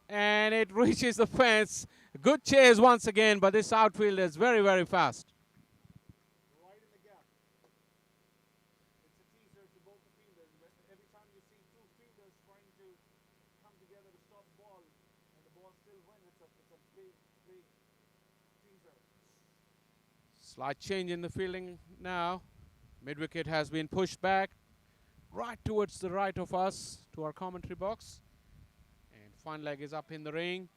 and it reaches the fence. Good chase once again, but this outfield is very, very fast. Right in the gap. It's a teaser to both the fielders. Every time you see two fielders trying to come together to stop the ball, and the ball still wins, it's a big, big teaser. Slight change in the fielding now. Mid-wicket has been pushed back right towards the right of us to our commentary box. And fine leg is up in the ring.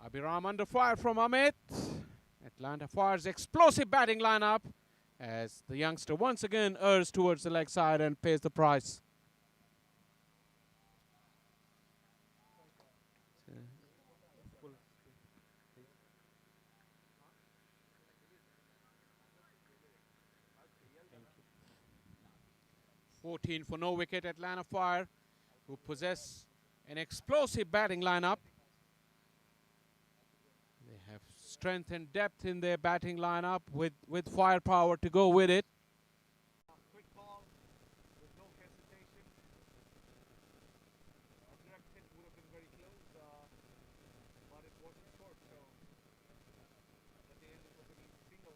Abhiram under fire from Amit. Atlanta Fire's explosive batting lineup as the youngster once again errs towards the leg side and pays the price. 14 for no wicket. Atlanta Fire, who possess an explosive batting lineup. They have strength and depth in their batting lineup with firepower to go with it. Quick ball with no hesitation. A direct hit would have been very close, but it wasn't scored, so at the end it was an easy single.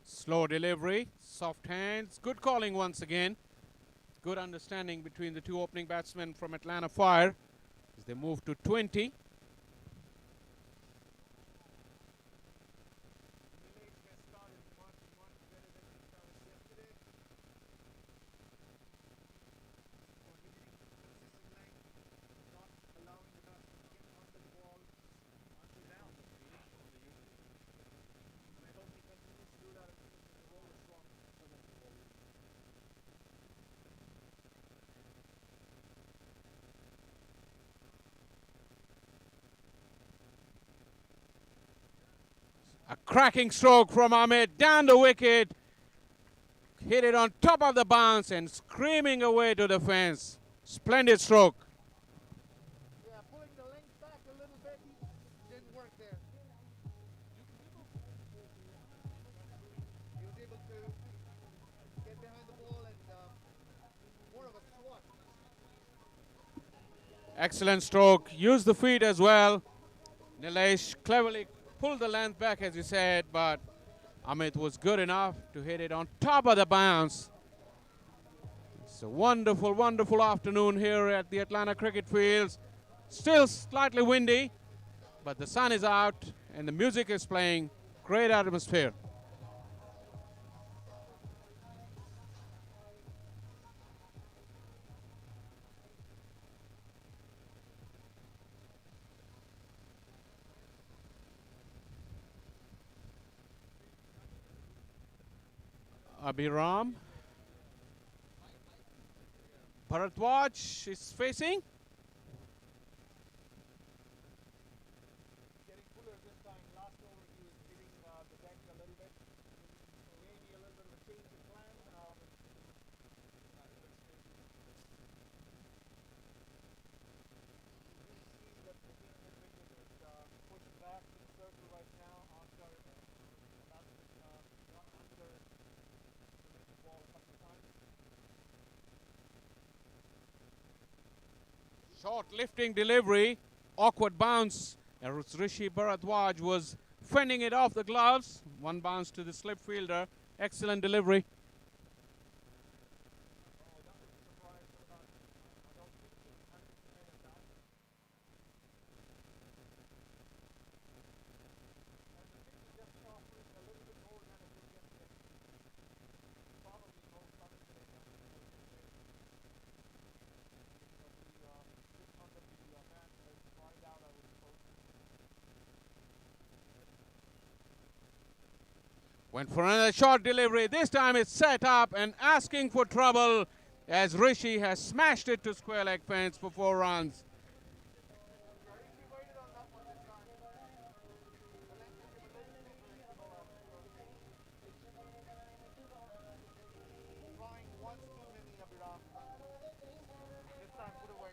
Slow delivery, soft hands, good calling once again. Good understanding between the two opening batsmen from Atlanta Fire as they move to 20. Village has started much, much better than he started yesterday. Continuing consistent length, not allowing the batsman to get under the ball until down. cracking stroke from Amit down the wicket. Hit it on top of the bounce and screaming away to the fence. Splendid stroke. Yeah, pulling the length back a little bit didn't work there. He was able to get behind the ball and more of a swat. Excellent stroke. Used the feet as well. Nilesh cleverly pulled the length back, as you said, but Amit was good enough to hit it on top of the bounce. It's a wonderful, wonderful afternoon here at the Atlanta Cricket Fields. Still slightly windy, but the sun is out and the music is playing. Great atmosphere. Abhiram. Bharadwaj is facing. Getting fuller this time. Last over he was hitting the deck a little bit. Maybe a little bit of a change of plan. See that the game wicket is pushed back to the circle right now after the batsman got under the ball a couple of times. Short lifting delivery. Awkward bounce. Rishi Bharadwaj was fending it off the gloves. One bounce to the slip fielder. Excellent delivery. Went for another short delivery. This time it's set up and asking for trouble as Rishi has smashed it to square leg fence for 4 runs. Trying once too many, Abhiram. This time put away.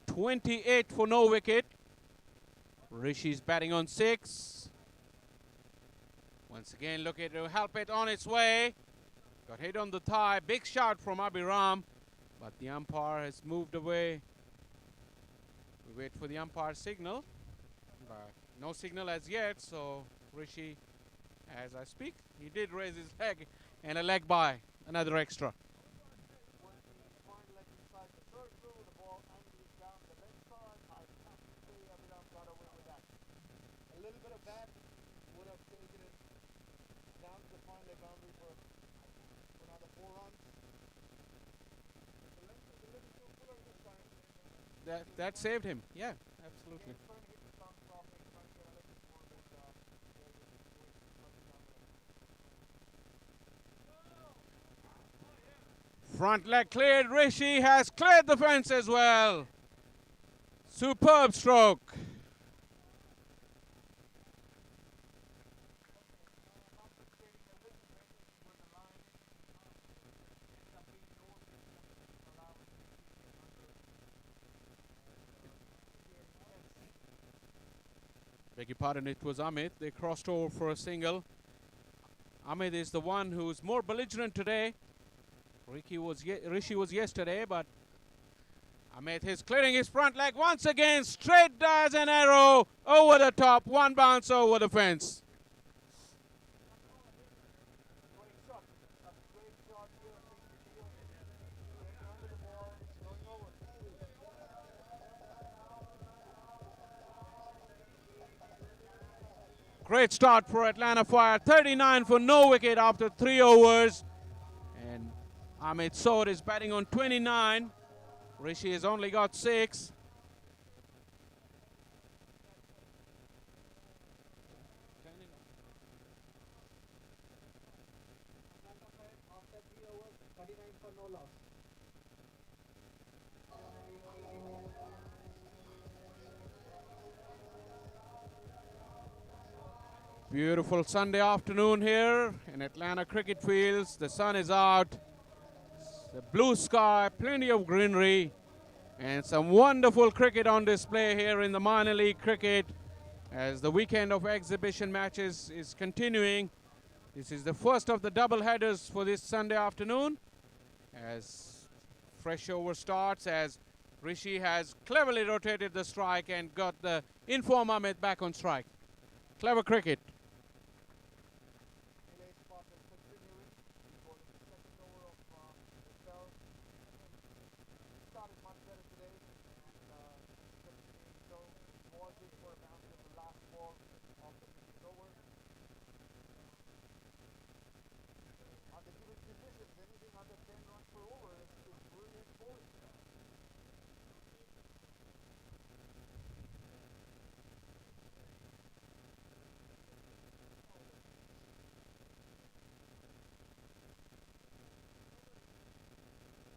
28 for no wicket. Rishi's batting on 6. Once again looking to help it on its way. Got hit on the thigh. Big shot from Abhiram, but the umpire has moved away. We wait for the umpire signal, but no signal as yet, so Rishi, as I speak, he did raise his leg and a leg by, another extra. That saved him. Yeah, absolutely. Front leg cleared. Rishi has cleared the fence as well. Superb stroke. Beg your pardon, it was Amit. They crossed over for a single. Amit is the one who's more belligerent today. Rishi was yesterday, but Amit is clearing his front leg once again. Straight as an arrow over the top. One bounce over the fence. Great start for Atlanta Fire. 39 for no wicket after 3 overs. And Amit Sod is batting on 29. Rishi has only got 6. After 3 overs, 39 for no loss. Beautiful Sunday afternoon here in Atlanta cricket fields. The sun is out. The blue sky, plenty of greenery, and some wonderful cricket on display here in the minor league cricket as the weekend of exhibition matches is continuing. This is the first of the double headers for this Sunday afternoon as fresh over starts, as Rishi has cleverly rotated the strike and got the inform Ahmed back on strike. Clever cricket. Nilesh Patel continuing. He's going to the second over of the spell. Started much better today. And continuing so. Morrisville for a bounce in the last ball of the previous over. Under given conditions, anything under 10 runs per over is brilliant bowling.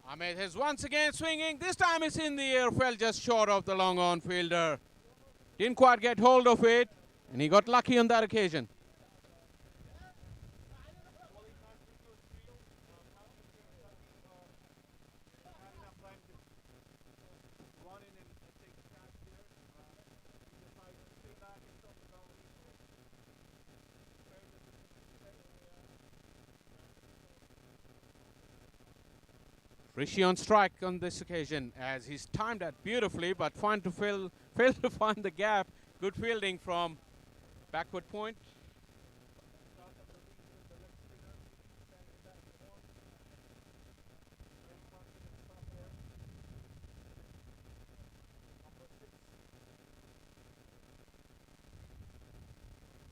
Ahmed is once again swinging. This time it's in the air, fell just short of the long on fielder. Didn't quite get hold of it, and he got lucky on that occasion. Rishi on strike on this occasion as he's timed that beautifully, but failed to find the gap. Good fielding from backward point.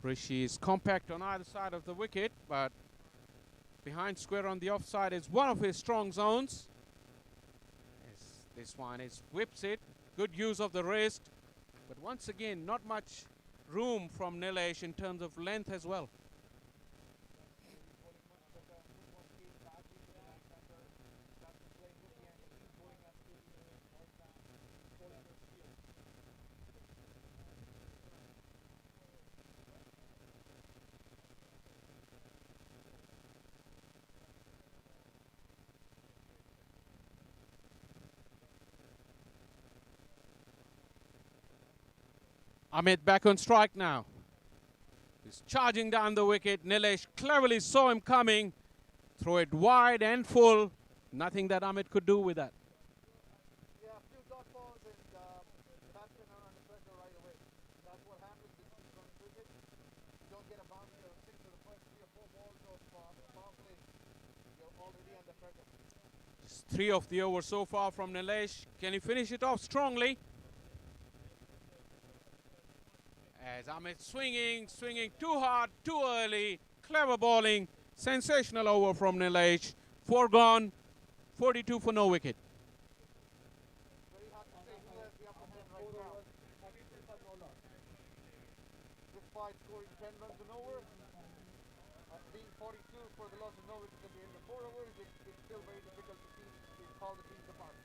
Rishi is compact on either side of the wicket, but behind square on the offside is one of his strong zones. This one is whips it. Good use of the wrist. But once again, not much room from Nilesh in terms of length as well. Ahmed back on strike now. He's charging down the wicket. Nilesh cleverly saw him coming. Throw it wide and full. Nothing that Ahmed could do with that. Yeah, a few dot balls and the batsmen are under pressure right away. That's what happens in T20 cricket. You don't get a bounce or a six or the first 3 or 4 balls of power play. You're already under pressure. Just 3 of the over so far from Nilesh. Can he finish it off strongly? As Ahmed swinging too hard, too early. Clever bowling. Sensational over from Nilesh. 4 gone, 42 for no wicket. Very hard to say who has the upper hand right now. Despite scoring 10 runs and over, being 42 for the loss of no wickets at the end of 4 overs, it's still very difficult to call the teams apart.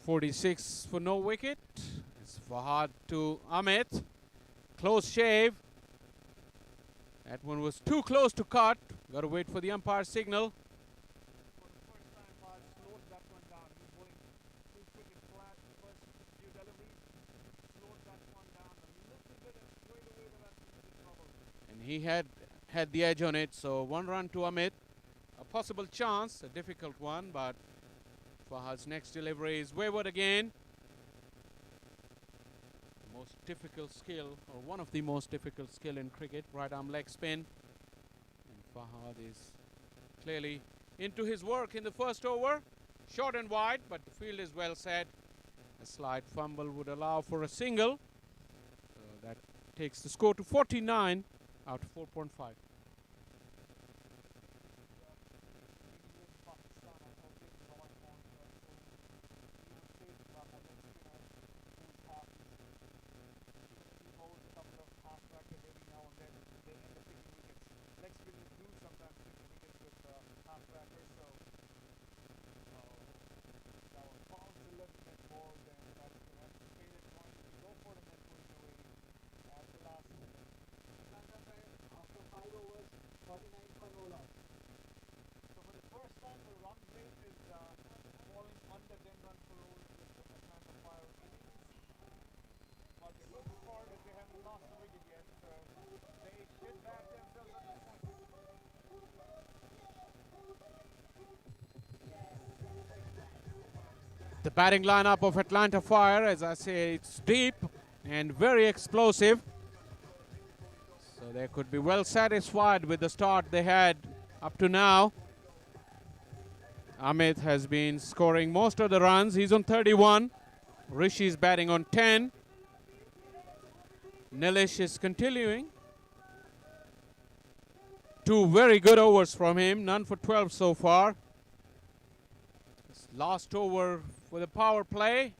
46 for no wicket. It's Fahad to Amit. Close shave. That one was too close to cut. Got to wait for the umpire signal. For the first time, Fahad slowed that one down. He was going too quick and flat. The first few deliveries slowed that one down a little bit and straight away the batsman was in trouble. And he had the edge on it. So 1 run to Amit. A possible chance, a difficult one, but Fahad's next delivery is wayward again. Most difficult skill, or one of the most difficult skill in cricket, right arm leg spin. And Fahad is clearly into his work in the first over. Short and wide, but the field is well set. A slight fumble would allow for a single. So that takes the score to 49 out of 4.5. After 5 overs, 49 for no loss. So for the first time, the run rate is falling under 10 runs per over in this Atlanta Fire innings. But so far that they haven't lost a wicket yet, so they should back themselves at this point. The batting lineup of Atlanta Fire, as I say, it's deep and very explosive. So they could be well satisfied with the start they had up to now. Amit has been scoring most of the runs. He's on 31. Rishi's batting on 10. Nilesh is continuing. 2 very good overs from him. None for 12 so far. This last over for the power play.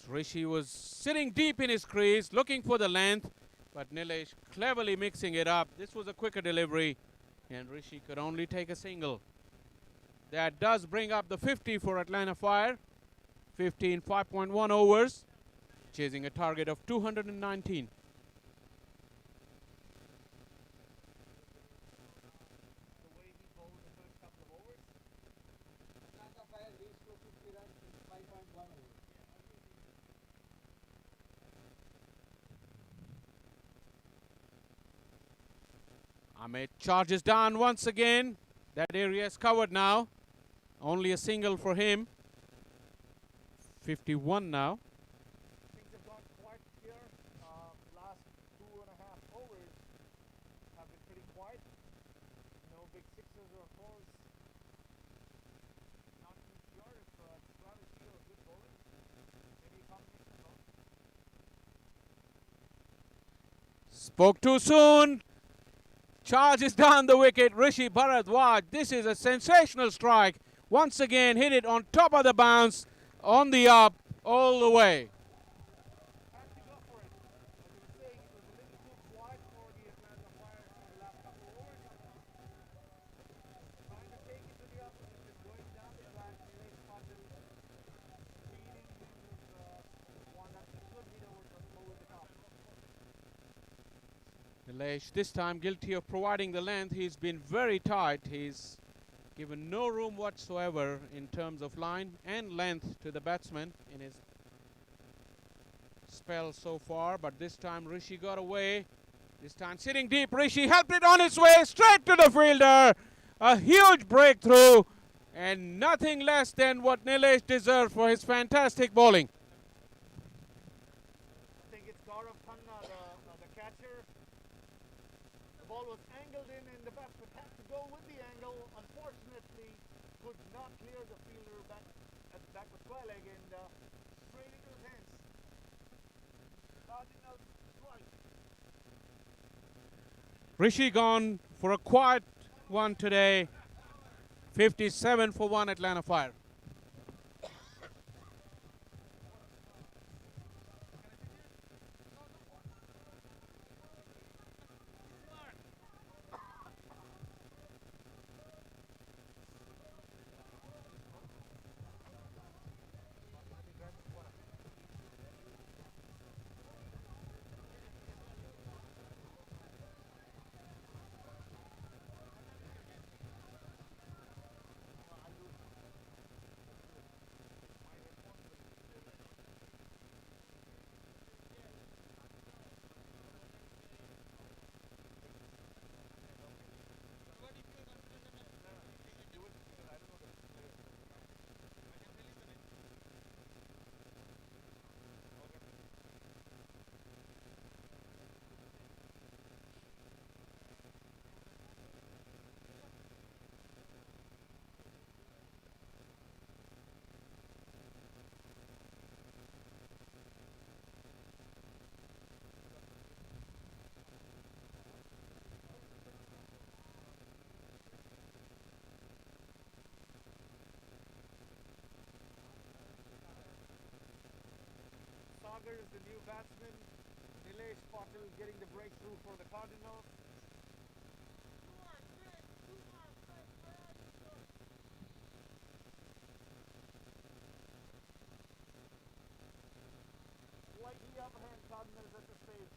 Rishi was sitting deep in his crease, looking for the length, but Nilesh cleverly mixing it up. This was a quicker delivery, and Rishi could only take a single. That does bring up the 50 for Atlanta Fire. 15 5.1 overs, chasing a target of 219. The way he bowled the first couple of overs. Atlanta Fire reached 250 runs in 5.1 overs. Amit charges down once again. That area is covered now. Only a single for him. 51 now. Things have gone quiet here. Last 2.5 overs have been pretty quiet. No big sixes or fours. Not too sure if strategy or good bowling. Maybe a combination of both. Spoke too soon. Charges down the wicket. Rishi Bharadwaj. This is a sensational strike. Once again, hit it on top of the bounce. On the up, all the way. Had to go for it. As you were saying, it was a little too quiet for the Atlanta Fire for the last couple of overs. Trying to take it to the opposition, going down the track. Nilesh Patil leading him with one that should hit over the top. Nilesh, this time guilty of providing the length. He's been very tight. He's given no room whatsoever in terms of line and length to the batsman in his spell so far. But this time Rishi got away. This time sitting deep, Rishi helped it on its way straight to the fielder. A huge breakthrough and nothing less than what Nilesh deserved for his fantastic bowling. I think it's Gaurav Khanna, the catcher. The ball was angled in and the batsman had to go with the angle. Unfortunately, could not clear the fielder back at the back of square leg and straight into his hands. Cardinals strike. Rishi gone for a quiet one today. 57 for 1 Atlanta Fire. Sagar is the new batsman. Nilesh Patil getting the breakthrough for the Cardinals. Slightly upper hand Cardinals at this stage.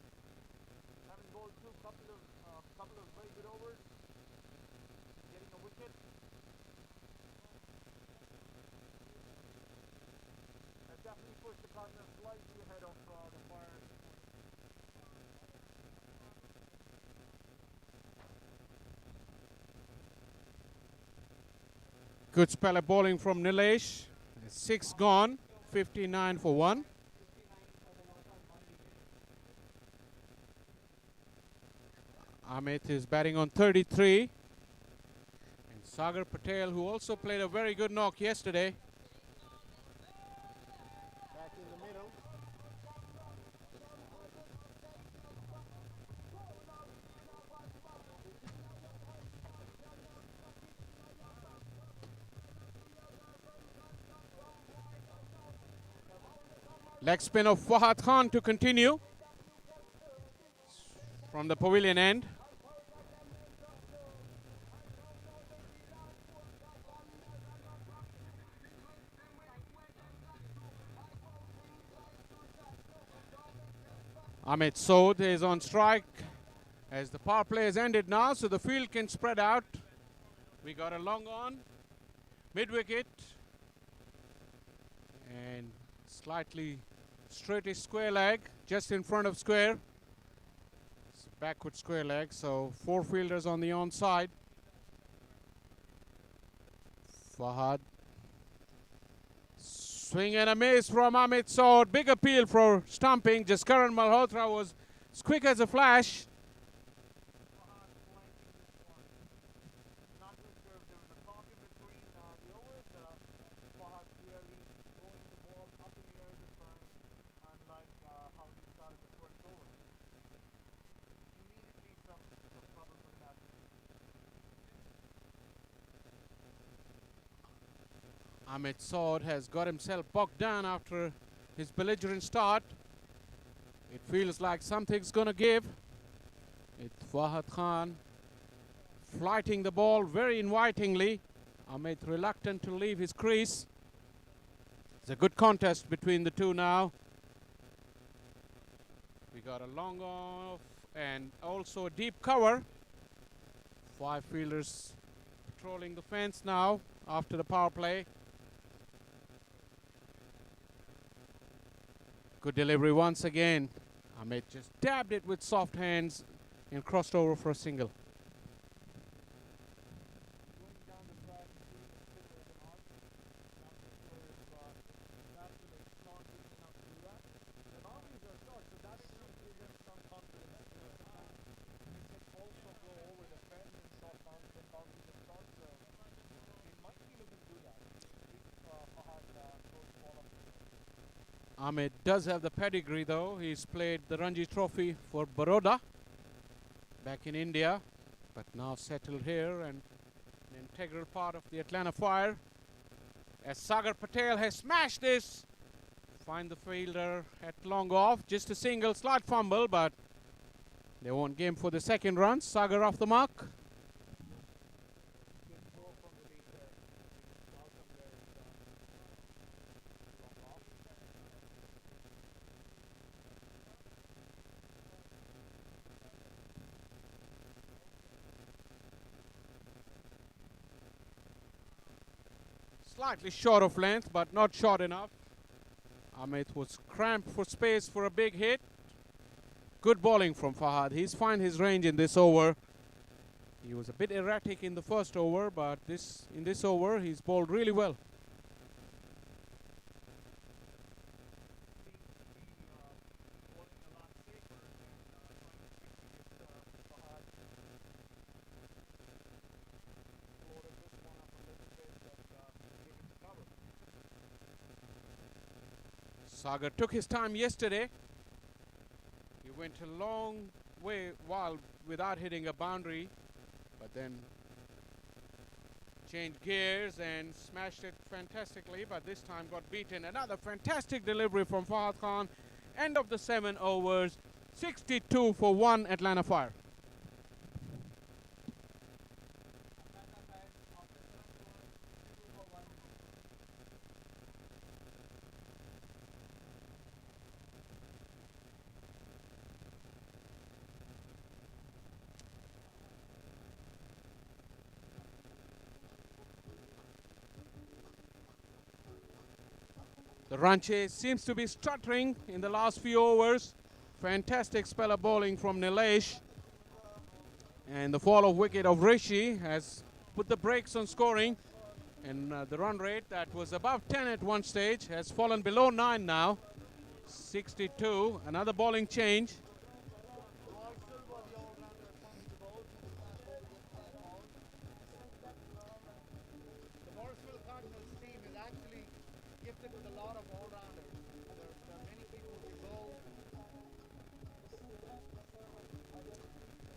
Having bowled through couple of very good overs. Getting a wicket. Has definitely pushed the Cardinals slightly ahead of the Fire. Good spell of bowling from Nilesh. 6 gone, 59 for 1. Amit is batting on 33. And Sagar Patel, who also played a very good knock yesterday. Back in the middle. Leg spin of Fahad Khan to continue from the pavilion end. Amit Sod is on strike as the power play has ended now, so the field can spread out. We got a long on, mid wicket, and slightly straightish square leg just in front of square. It's a backward square leg, so 4 fielders on the onside. Fahad. Swing and a miss from Amit Sod. Big appeal for stumping. Jaskaran Malhotra was as quick as a flash. Not too sure if there was a talk in between the overs. Fahad clearly throwing the ball up in the air this time, unlike how he started the first over. Immediately some trouble for that. Amit Sod has got himself bogged down after his belligerent start. It feels like something's going to give. It's Fahad Khan flighting the ball very invitingly. Amit reluctant to leave his crease. It's a good contest between the two now. We got a long off and also a deep cover. 5 fielders patrolling the fence now after the power play. Good delivery once again. Amit just dabbed it with soft hands and crossed over for a single. Going down the track and seeing the spinner as an arc. Not too sure if that's going to strong enough to do that. The boundaries are short, so that should give him some confidence. He can also go over the fence and short boundaries and boundaries are short, so he might be able to do that if Fahad throws the ball up. Amit does have the pedigree though. He's played the Ranji Trophy for Baroda back in India, but now settled here and an integral part of the Atlanta Fire. As Sagar Patel has smashed this, find the fielder at long off, just a single, slight fumble, but they won't game for the second run. Sagar off the mark. Good throw from the lead there. Malcolm there is long off. Slightly short of length, but not short enough. Amit was cramped for space for a big hit. Good bowling from Fahad. He's found his range in this over. He was a bit erratic in the first over, but in this over he's bowled really well. Bowling a lot safer and trying to stick with Fahad. Floated this one up a little bit and gave him the cover. Sagar took his time yesterday. He went a long way without hitting a boundary, but then changed gears and smashed it fantastically, but this time got beaten. Another fantastic delivery from Fahad Khan, End of the 7 overs. 62 for 1 Atlanta Fire. The run chase seems to be stuttering in the last few overs. Fantastic spell of bowling from Nilesh. And the fall of wicket of Rishi has put the brakes on scoring. And the run rate that was above 10 at one stage has fallen below 9 now. 62. Another bowling change. Roy Silva, the all-rounder, comes to bowl. The Morrisville Cardinals team is actually gifted with a lot of all-rounders. There are many people who bowl.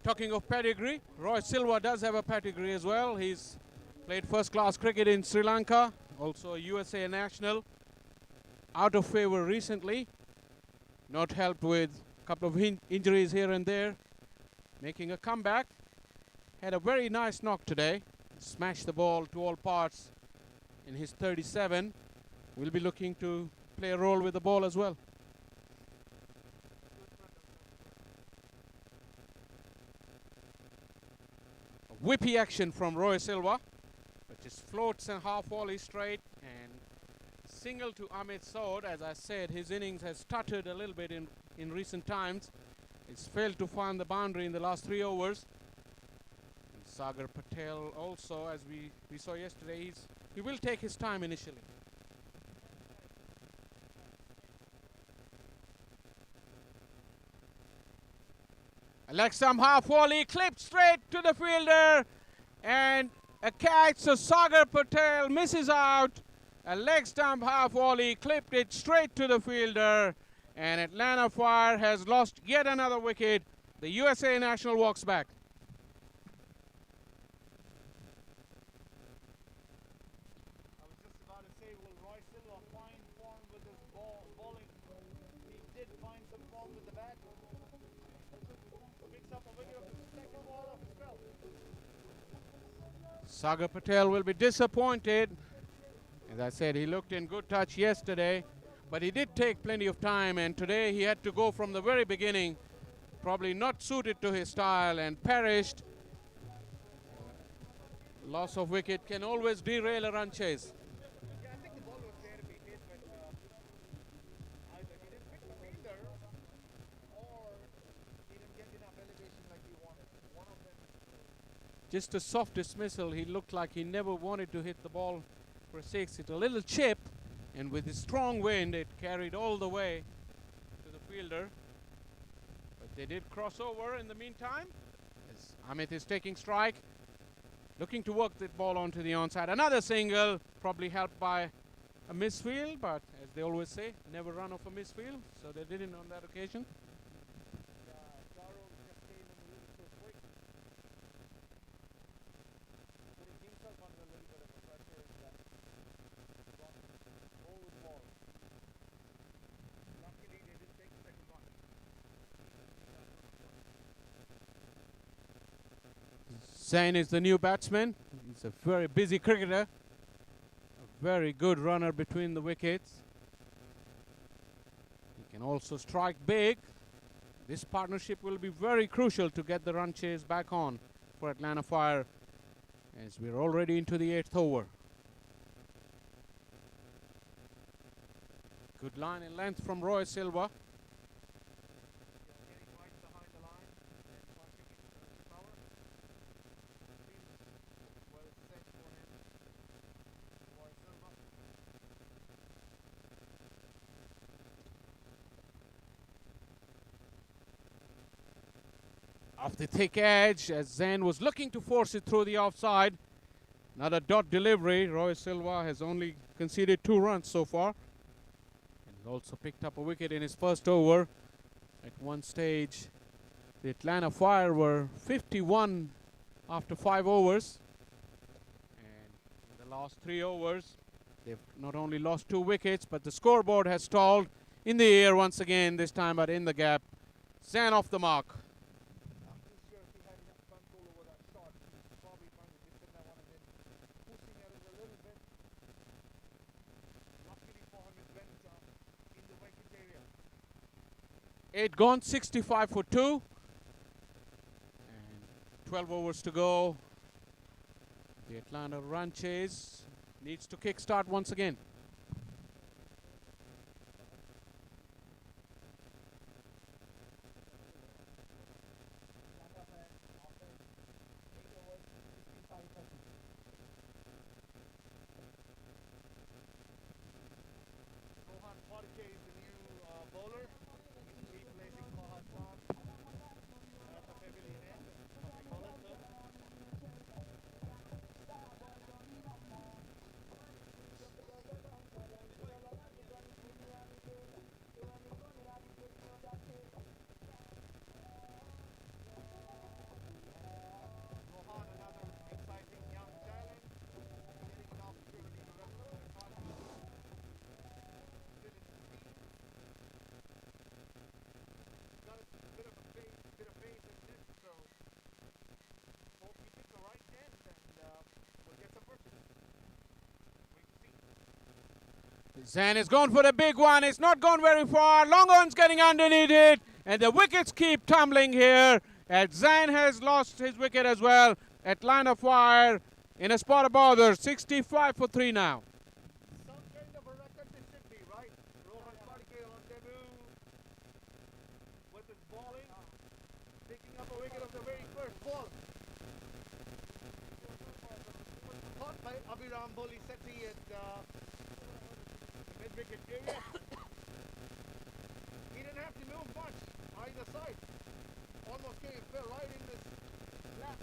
Talking of pedigree, Roy Silva does have a pedigree as well. He's played first-class cricket in Sri Lanka, also a USA national. Out of favour recently, not helped with a couple of injuries here and there. Making a comeback. Had a very nice knock today. Smashed the ball to all parts in his 37. Will be looking to play a role with the ball as well. A whippy action from Roy Silva, but just floats and half volley straight and single to Amit Saud. As I said, his innings has stuttered a little bit in recent times. He's failed to find the boundary in the last 3 overs. And Sagar Patel also, as we saw yesterday, he will take his time initially. A leg stump half volley clipped straight to the fielder and a catch, so Sagar Patel misses out. A leg stump half volley clipped it straight to the fielder, and Atlanta Fire has lost yet another wicket. The USA national walks back. I was just about to say, will Roy Silva find form with his bowling? He did find some form with the bat. Picks up a wicket of the second ball of his spell. Sagar Patel will be disappointed. As I said, he looked in good touch yesterday, but he did take plenty of time, and today he had to go from the very beginning. Probably not suited to his style and perished. Loss of wicket can always derail a run chase. Yeah, I think the ball was there to be hit, but either he didn't pick the fielder or he didn't get enough elevation like he wanted. One of them. Just a soft dismissal. He looked like he never wanted to hit the ball for a 6. It's a little chip, and with the strong wind, it carried all the way to the fielder. But they did cross over in the meantime, as Amit is taking strike. Looking to work that ball onto the onside. Another single, probably helped by a misfield, but as they always say, never run off a misfield, so they didn't on that occasion. Charo just came in a little too quick. Putting himself under a little bit of a pressure and got forward ball. Luckily, they didn't take the second one. Zain is the new batsman. He's a very busy cricketer. A very good runner between the wickets. He can also strike big. This partnership will be very crucial to get the run chase back on for Atlanta Fire, as we're already into the 8th over. Good line and length from Roy Silva. Getting right behind the line and punching into power. Seems well set for him. Roy Silva. Off the thick edge, as Zain was looking to force it through the offside. Another dot delivery. Roy Silva has only conceded 2 runs so far. And he also picked up a wicket in his first over. At one stage, the Atlanta Fire were 51 after 5 overs. And in the last 3 overs, they've not only lost 2 wickets, but the scoreboard has stalled. In the air once again, this time, but in the gap. Zan off the mark. I'm pretty sure if he had enough control over that shot, he's probably trying to defend that one and then pushing at it a little bit. Luckily for him, it went in the wicket area. 8 gone, 65 for 2. And 12 overs to go. The Atlanta run chase needs to kickstart once again. Atlanta fans after 8 overs, 65 for 2. Rohan Parke is the new bowler. He's replacing Fahad Khan at the pavilion end. What they call it, sir? Rohan, another exciting young talent, getting an opportunity to represent the Cardinals. Still in the team. Got a bit of pace in this, so hope he picks the right end and we'll get some purchase. Wait to see. Zan is going for the big one. It's not gone very far. Long on's getting underneath it. And the wickets keep tumbling here. As Zan has lost his wicket as well. Atlanta Fire in a spot of bother. 65 for 3 now. Some kind of a record this should be, right? Rohan Parke on debut with his bowling, picking up a wicket of the very first ball. Caught by Abhiram Boli Sethi at the mid-wicket area. He didn't have to move much either side. Almost fell right in this lap.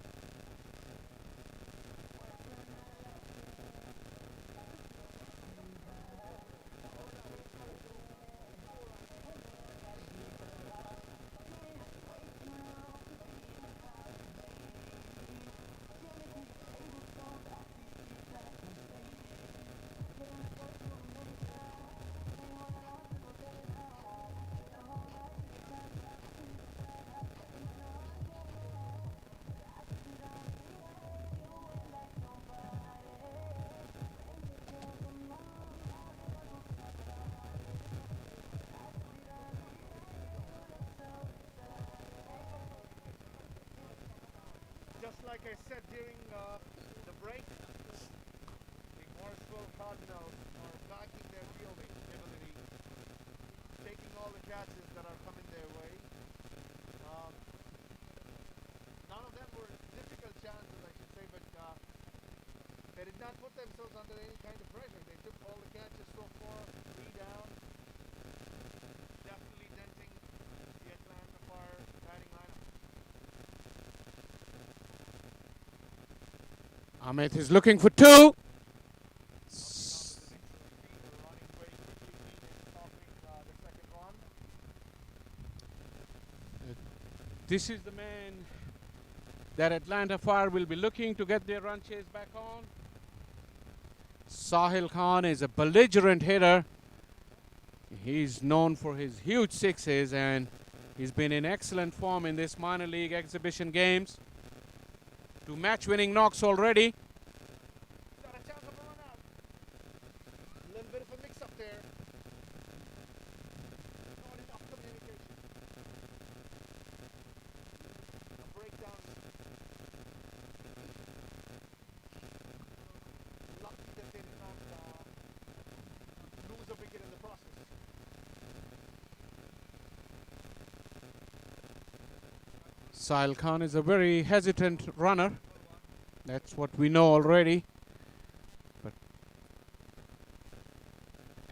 Just like I said during the break, the Morrisville Cardinals are backing their fielding ability, taking all the catches that are coming their way. None of them were difficult chances, I should say, but they did not put themselves under any kind of pressure. They took all the catches so far, 3 down, definitely denting the Atlanta Fire batting lineup. Amit is looking for 2. This is the man that Atlanta Fire will be looking to get their run chase back on. Sahil Khan is a belligerent hitter. He's known for his huge sixes and he's been in excellent form in this minor league exhibition games. 2 match-winning knocks already. Got a chance of a run out. A little bit of a mix-up there. Not enough communication. A breakdown. Lucky that they did not lose a wicket in the process. Sahil Khan is a very hesitant runner. That's what we know already. But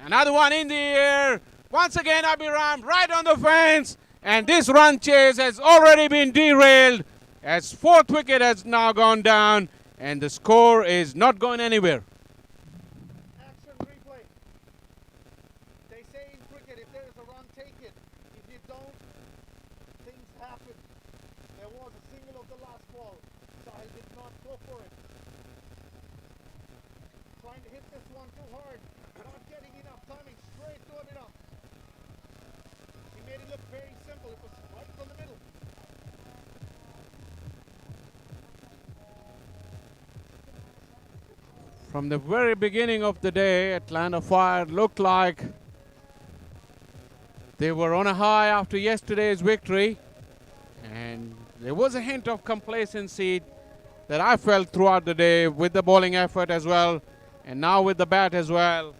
another one in the air. Once again, Abhiram right on the fence. And this run chase has already been derailed as 4th wicket has now gone down. And the score is not going anywhere. Action replay. They say in cricket, if there is a run, take it. If you don't, things happen. There was a single of the last ball. Sahil did not go for it. Trying to hit this one too hard. Not getting enough timing. Straight to Abhiram. made it look very simple. It was right from the middle. From the very beginning of the day, Atlanta Fire looked like they were on a high after yesterday's victory, and there was a hint of complacency that I felt throughout the day with the bowling effort as well, and now with the bat as well.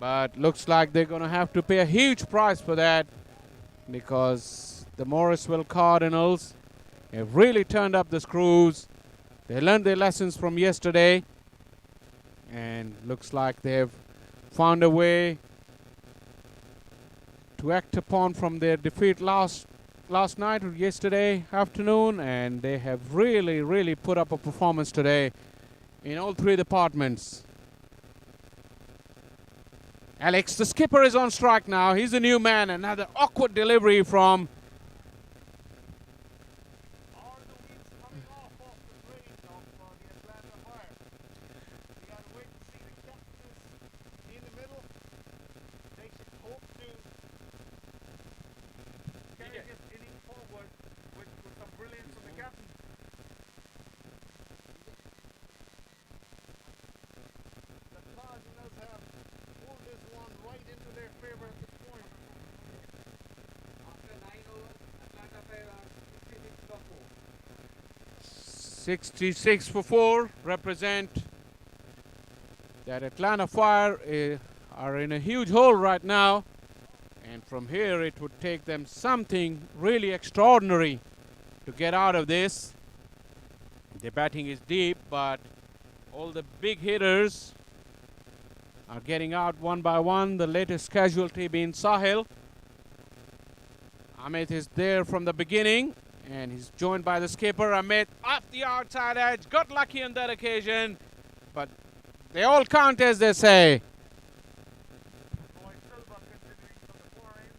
But looks like they're going to have to pay a huge price for that, because the Morrisville Cardinals have really turned up the screws. They learned their lessons from yesterday, and looks like they've found a way to act upon from their defeat last night or yesterday afternoon, and they have really put up a performance today in all three departments. Alex, the skipper, is on strike now. He's a new man. Another awkward delivery from Are the wheels coming off the brain of the Atlanta Fire? We gotta wait and see. The captain is in the middle. They should hope to carry this inning forward with some brilliance from the captain. The Cardinals have pulled this one right into their favor at this point. After 9 overs, Atlanta Fire are 66 for 4. 66 for 4 represent that Atlanta Fire are in a huge hole right now, and from here it would take them something really extraordinary to get out of this. The batting is deep, but all the big hitters are getting out one by one, the latest casualty being Sahil. Amit is there from the beginning, and he's joined by the skipper. Amit up the outside edge, got lucky on that occasion, but they all count, as they say. Roy Silva continuing from the far end.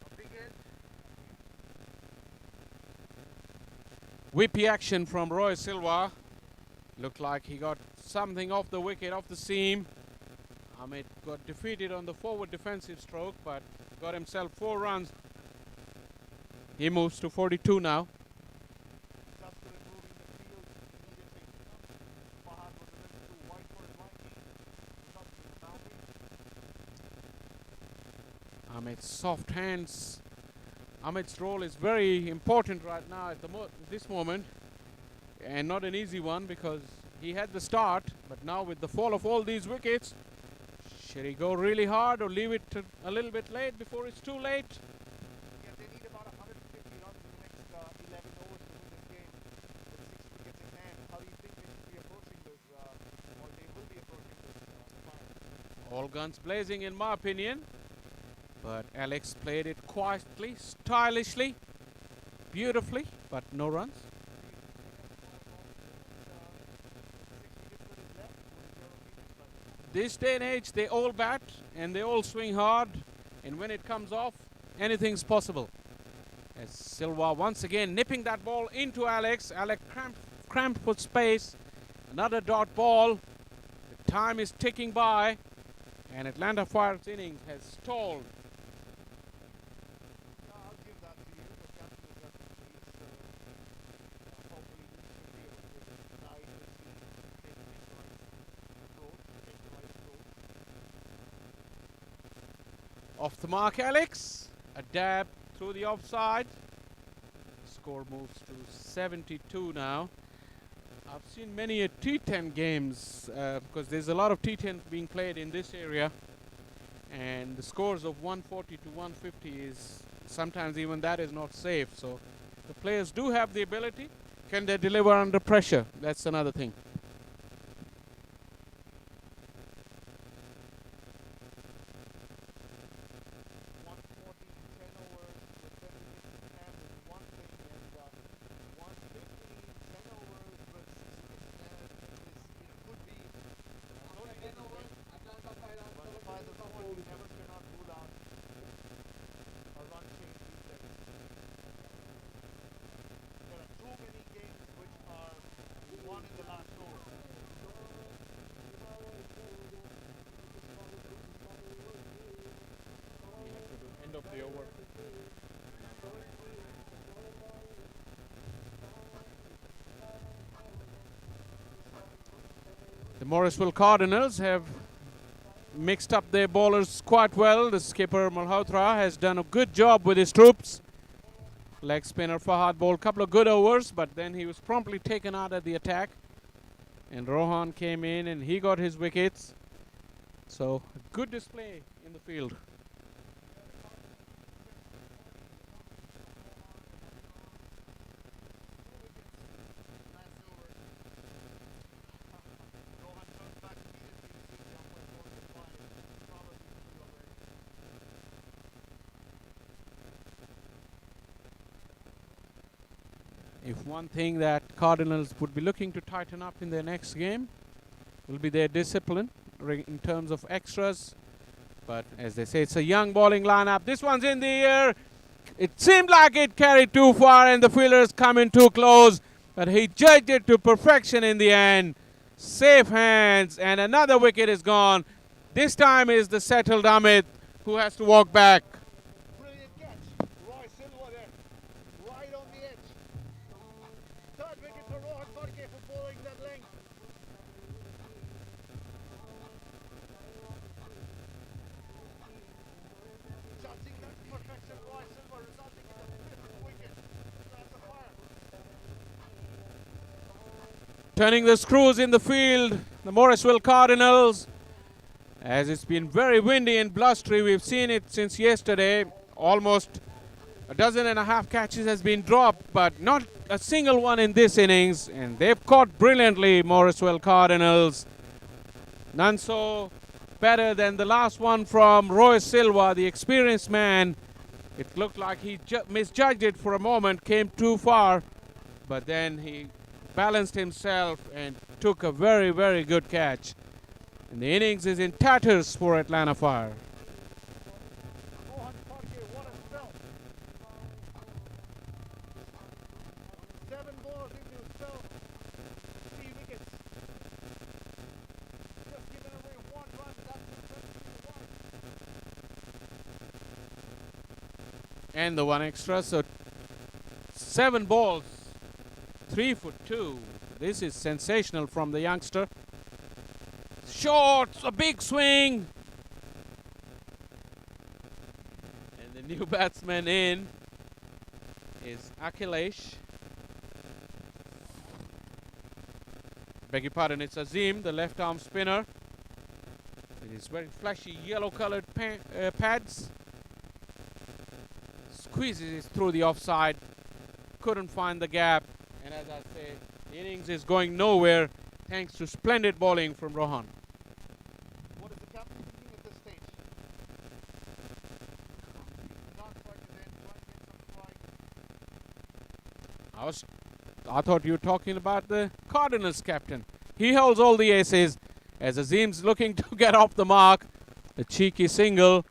A big hit. Whippy action from Roy Silva. Looked like he got something off the wicket, off the seam. Amit got defeated on the forward defensive stroke, but got himself 4 runs. He moves to 42 now. Just moving the field immediately. Fahad was a little too wide for his liking. Not to the boundary. Amit's soft hands. Amit's role is very important right now at this moment, and not an easy one, because he had the start, but now with the fall of all these wickets, should he go really hard or leave it a little bit late before it's too late? Yeah, they need about 150 runs in the next 11 overs to win this game with 6 wickets in hand. How do you think they should be approaching this, or they will be approaching this fire? All guns blazing, in my opinion, but Alex played it quietly, stylishly, beautifully, but no runs. This day and age, they all bat and they all swing hard, and when it comes off, anything's possible. As Silva once again nipping that ball into Alex. Alex cramped for space. Another dot ball. The time is ticking by, and Atlanta Fire's innings has stalled. I'll give that to you. The captain is definitely hopefully he should be able to guide his team, take the right approach, take the right approach. Off the mark, Alex. A dab through the offside. Score moves to 72 now. I've seen many a T10 games, because there's a lot of T10 being played in this area, and the scores of 140 to 150 is sometimes even that is not safe. So the players do have the ability. Can they deliver under pressure? That's another thing. 140 in 10 overs with 7 wickets in hand is one thing, and 150 in 10 overs with 6 wickets in hand it could be After 10 overs, Atlanta Fire are but by the point you never cannot rule out a run change these days. There are too many games which are won in the last over. end of the over. The Morrisville Cardinals have mixed up their bowlers quite well. The skipper Malhotra has done a good job with his troops. Leg spinner Fahad bowled a couple of good overs, but then he was promptly taken out at the attack. And Rohan came in and he got his wickets. So, a good display in the field. If one thing that Cardinals would be looking to tighten up in their next game will be their discipline in terms of extras. But as they say, it's a young bowling lineup. This one's in the air. It seemed like it carried too far and the fielders come in too close. But he judged it to perfection in the end. Safe hands and another wicket is gone. This time is the settled Amit who has to walk back. Brilliant catch. Roy Silva there. Right on the edge. Third wicket for Rohan Farke for bowling that length. Judging that perfection, Roy Silva resulting in the 5th wicket. That's a fire. Turning the screws in the field, the Morrisville Cardinals. As it's been very windy and blustery, we've seen it since yesterday. Almost a dozen and a half catches has been dropped, but not a single one in this innings. And they've caught brilliantly, Morrisville Cardinals. None so better than the last one from Roy Silva, the experienced man. It looked like he misjudged it for a moment, came too far, but then he balanced himself and took a very, very good catch. And the innings is in tatters for Atlanta Fire. Rohan Farke, what a spell. 7 balls into a spell. 3 wickets. Just given away 1 run. That's the 1. And the 1 extra, so 7 balls, 3 for 2. This is sensational from the youngster. Short, a big swing. And the new batsman in is Akhilesh. Beg your pardon, it's Azim, the left arm spinner. It is very flashy yellow colored pads. Squeezes it through the offside. Couldn't find the gap. And as I say, the innings is going nowhere thanks to splendid bowling from Rohan. What is the captain thinking at this stage? Non-strike is in. Try and get some strike. I thought you were talking about the Cardinals captain. He holds all the aces as Azim's looking to get off the mark. A cheeky single,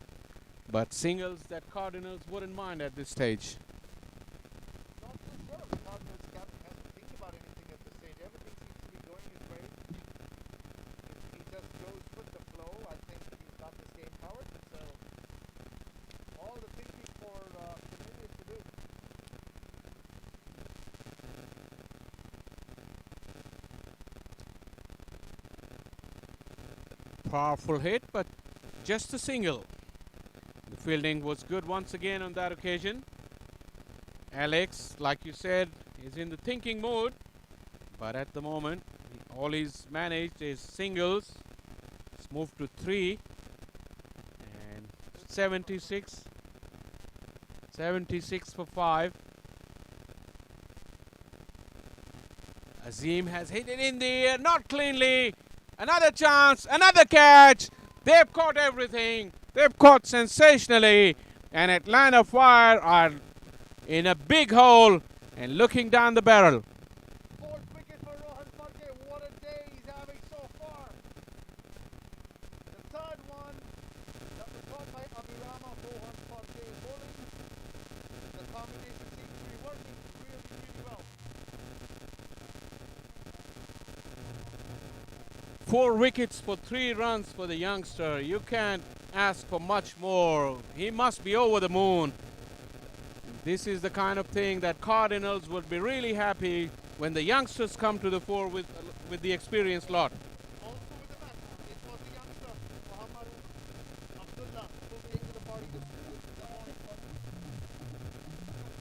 but singles that Cardinals wouldn't mind at this stage. Not too sure if the Cardinals captain has to think about anything at this stage. Everything seems to be going his way. If he just goes with the flow, I think he's got this game covered. So, all the thinking for Canadians to do. Powerful hit, but just a single. The fielding was good once again on that occasion. Alex, like you said, is in the thinking mood, but at the moment, all he's managed is singles. It's moved to 3 and 76 for 5. Azim has hit it in the air, not cleanly. Another chance, another catch. They've caught everything. They've caught sensationally. And Atlanta Fire are in a big hole and looking down the barrel. 4th wicket for Rohan Farke. What a day he's having so far. The 3rd one that was caught by Abhirama. Rohan Farke bowling. The combination seems to be working really, really well. 4 wickets for 3 runs for the youngster. You can't ask for much more. He must be over the moon. This is the kind of thing that Cardinals would be really happy when the youngsters come to the fore with the experienced lot. Also with the match, it was the youngster, Muhammad Abdullah, who came to the party this morning.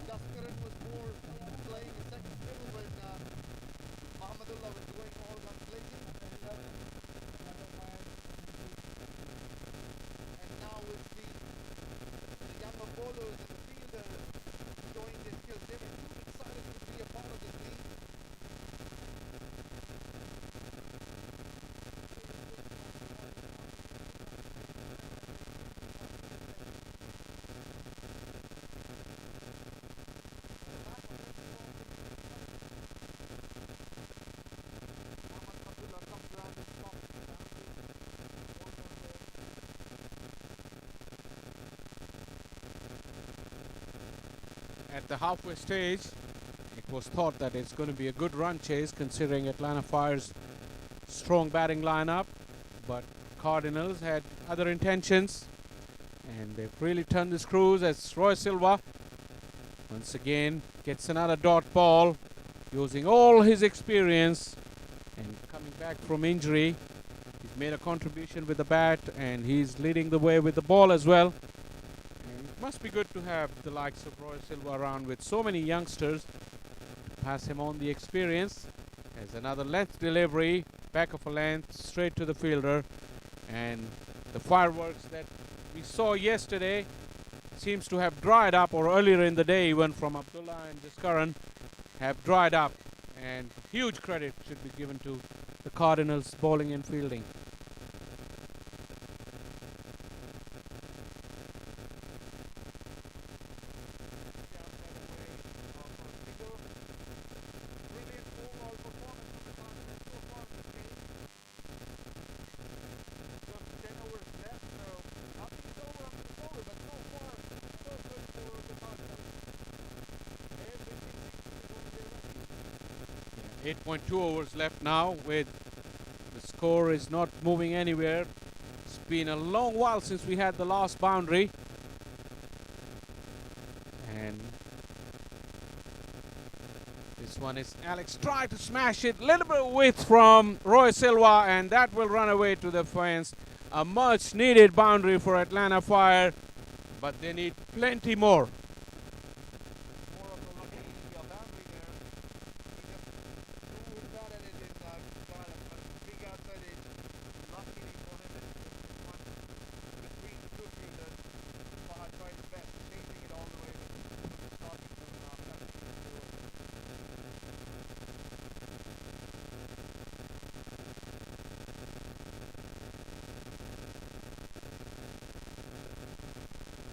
Jaskaran was more playing a second fiddle when Muhammadullah was going all guns blazing. And now we'll see the younger bowlers and the fielders showing their skills. They were too excited to be a part of this league. Muhammad Abdullah comes around and stops the boundary. At the halfway stage, it was thought that it's going to be a good run chase considering Atlanta Fire's strong batting lineup, but Cardinals had other intentions and they've really turned the screws as Roy Silva once again gets another dot ball using all his experience and coming back from injury. He's made a contribution with the bat and he's leading the way with the ball as well. And it must be good to have the likes of Roy Silva around with so many youngsters to pass him on the experience. As another length delivery, back of a length, straight to the fielder. And the fireworks that we saw yesterday seems to have dried up, or earlier in the day even from Abdullah and Jaskaran have dried up. And huge credit should be given to the Cardinals bowling and fielding. Brilliant overall performance from the Cardinals so far in this game. Just 10 overs left, so nothing is over after the over, but so far, so good for the Cardinals. Everything seems to be going their way. 8.2 overs left now, with the score is not moving anywhere. It's been a long while since we had the last boundary. And this one is Alex tried to smash it. Little bit of width from Roy Silva, and that will run away to the fence. A much needed boundary for Atlanta Fire, but they need plenty more. More of a lucky boundary there. He just threw his bat at it and got a big outside edge. Luckily for him, it went between the two fielders. Fahad tried his best, chasing it all the way, but stopping him enough.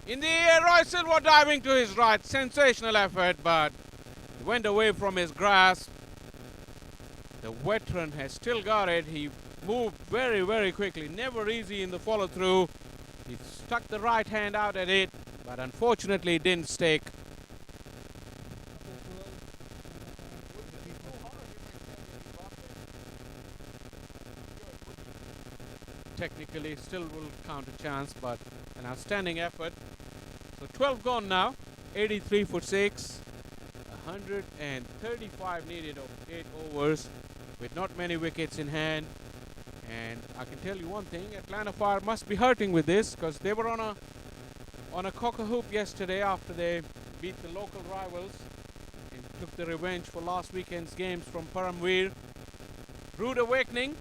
In the air, Roy Silva diving to his right. Sensational effort, but he went away from his grasp. The veteran has still got it. He moved very, very quickly. Never easy in the follow-through. He stuck the right hand out at it, but unfortunately it didn't stick. Technically still will count a chance, but an outstanding effort. So 12 gone now, 83 for 6, 135 needed of 8 overs with not many wickets in hand. And I can tell you one thing, Atlanta Fire must be hurting with this, because they were on a cock-a-hoop yesterday after they beat the local rivals and took the revenge for last weekend's games from Paramveer. Rude awakening.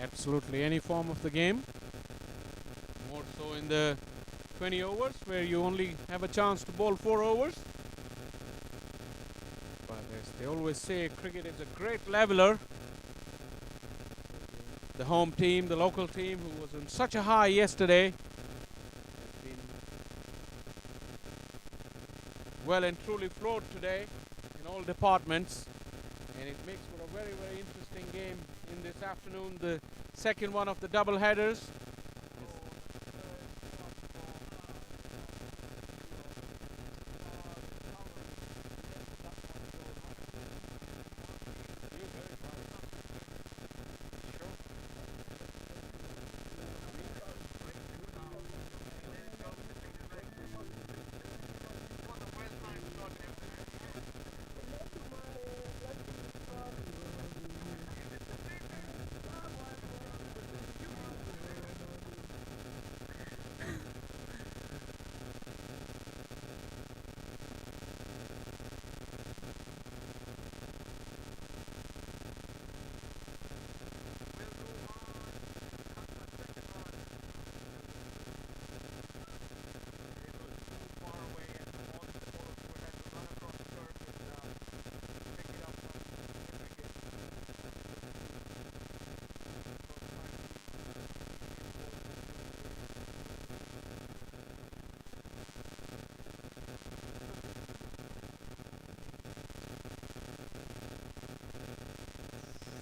Absolutely any form of the game, more so in the 20 overs where you only have a chance to bowl 4 overs. But as they always say, cricket is a great leveler. The home team, the local team, who was on such a high yesterday, well and truly floored today in all departments, and it makes for a very, very interesting game in this afternoon, the second one of the double headers.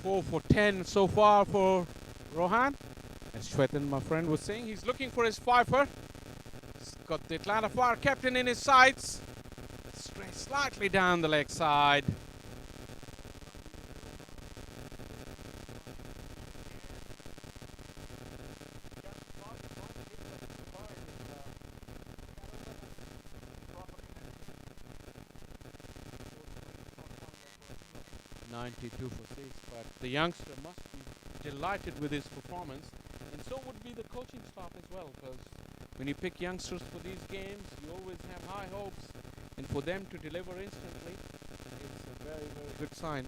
Four for 10 so far for Rohan. As Shwetan, my friend, was saying, he's looking for his fifer. He's got the Atlanta Fire captain in his sights. Straight slightly down the leg side. .92 for 6, but the youngster must be delighted with his performance, and so would be the coaching staff as well, because when you pick youngsters for these games, you always have high hopes, and for them to deliver instantly, it's a very, very good sign.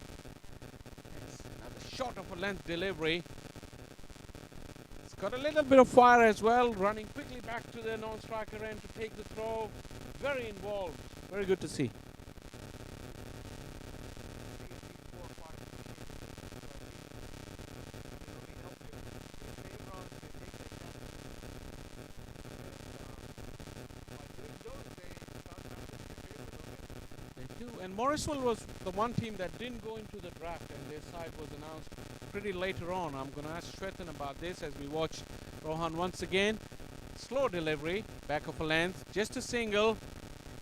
It's another short of a length delivery. It's got a little bit of fire as well, running quickly back to the non-striker end to take the throw. Very involved, very good to see. And Morrisville was the one team that didn't go into the draft, and their side was announced pretty later on. I'm going to ask Shwetan about this as we watch Rohan once again. Slow delivery, back of a length, just a single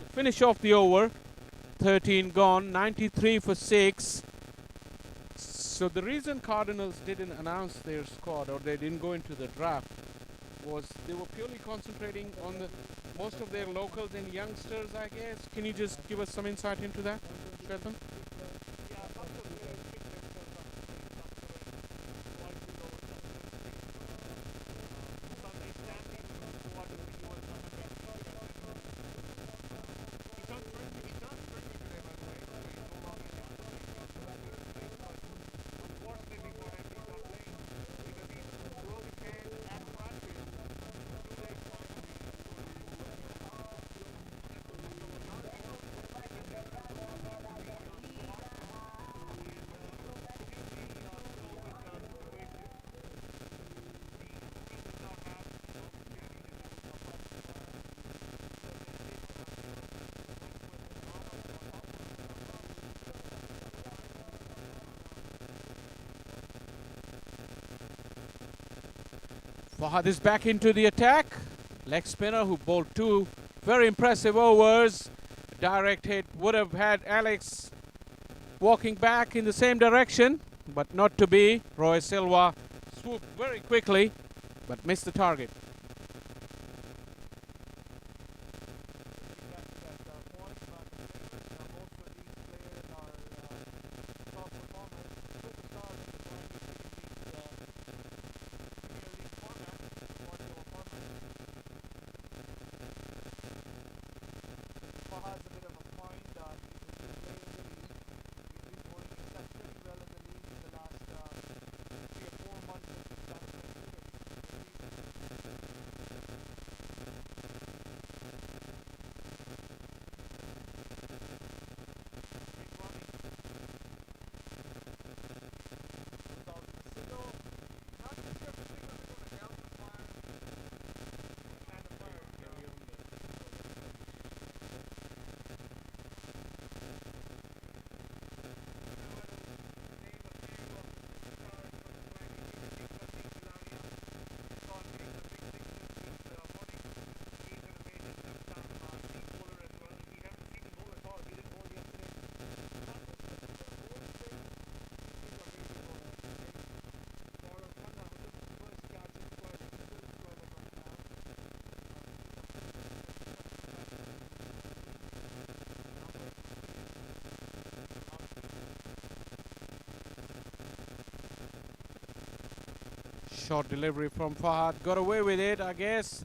to finish off the over. 13 gone, 93 for 6. So the reason Cardinals didn't announce their squad, or they didn't go into the draft, was they were purely concentrating on the most of their locals and youngsters, I guess. Can you just give us some insight into that, Shwetan? Fahad is back into the attack. Leg spinner who bowled 2 very impressive overs. A direct hit would have had Alex walking back in the same direction, but not to be. Roy Silva swooped very quickly, but missed the target. short delivery from Fahad. Got away with it, I guess.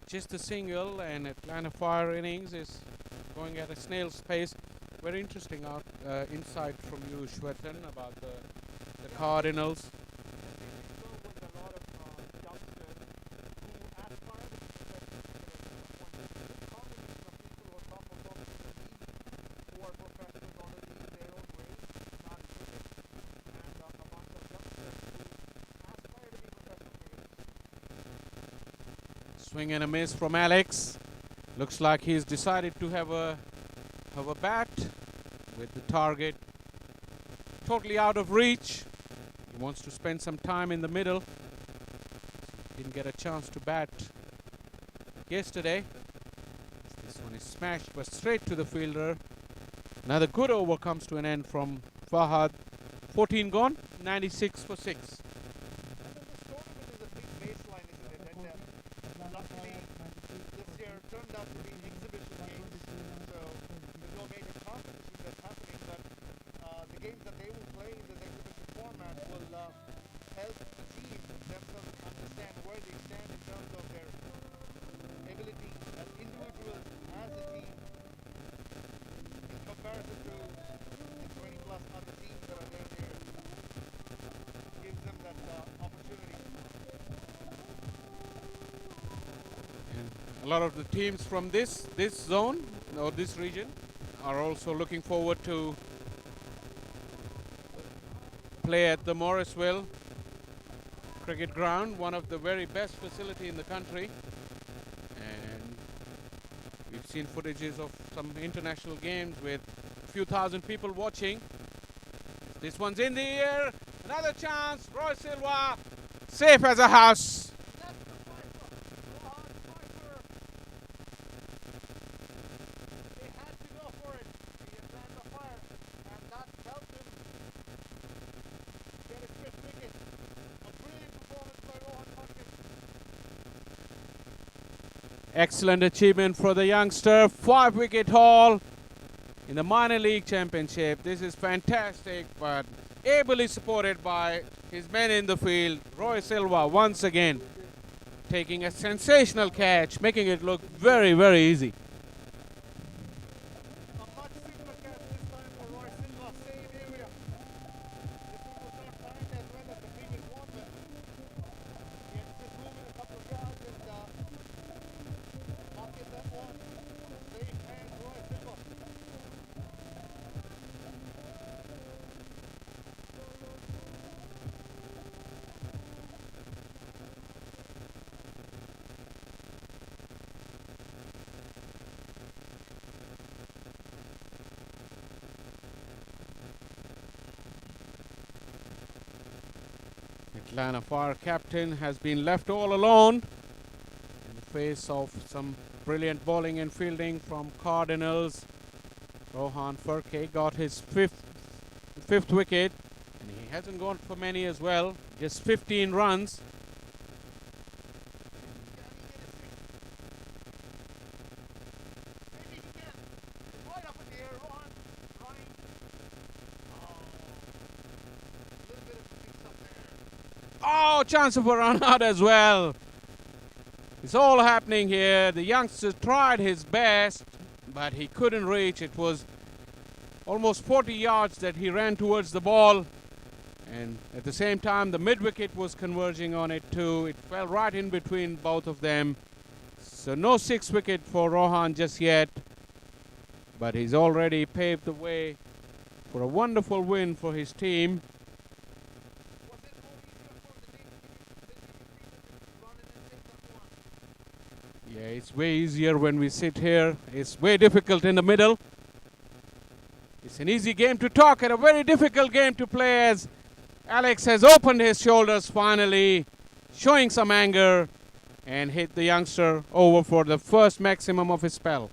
Just a single, and Atlanta Fire innings is going at a snail's pace. Very interesting insight from you, Shwetan, about the Cardinals. Swing and a miss from Alex. Looks like he's decided to have a bat with the target totally out of reach. He wants to spend some time in the middle. Didn't get a chance to bat yesterday. This one is smashed but straight to the fielder. Another good over comes to an end from Fahad. 14 gone, 96 for 6. Turned out to be exhibition games, so there's no major competition that's happening, but the games that they will play in this exhibition format will help the team themselves understand where they stand in terms of their ability as individuals, as a team, in comparison to the 20 plus other teams that are there. Gives them that opportunity. A lot of the teams from this zone or this region are also looking forward to play at the Morrisville cricket ground, one of the very best facility in the country. And we've seen footages of some international games with a few thousand people watching. This one's in the air. Another chance. Roy Silva, safe as a house. Excellent achievement for the youngster. 5-wicket haul in the minor league championship. This is fantastic, but ably supported by his men in the field. Roy Silva once again taking a sensational catch, making it look very, very easy. Atlanta Fire captain has been left all alone in the face of some brilliant bowling and fielding from Cardinals. Rohan Furke got his fifth wicket, and he hasn't gone for many as well, just 15 runs. Oh, chance of a run out as well. It's all happening here. The youngster tried his best, but he couldn't reach. It was almost 40 yards that he ran towards the ball. And at the same time, the mid-wicket was converging on it too. It fell right in between both of them. So no 6th wicket for Rohan just yet. But he's already paved the way for a wonderful win for his team. Yeah, it's way easier when we sit here. It's way difficult in the middle. It's an easy game to talk and a very difficult game to play, as Alex has opened his shoulders finally, showing some anger, and hit the youngster over for the first maximum of his spell.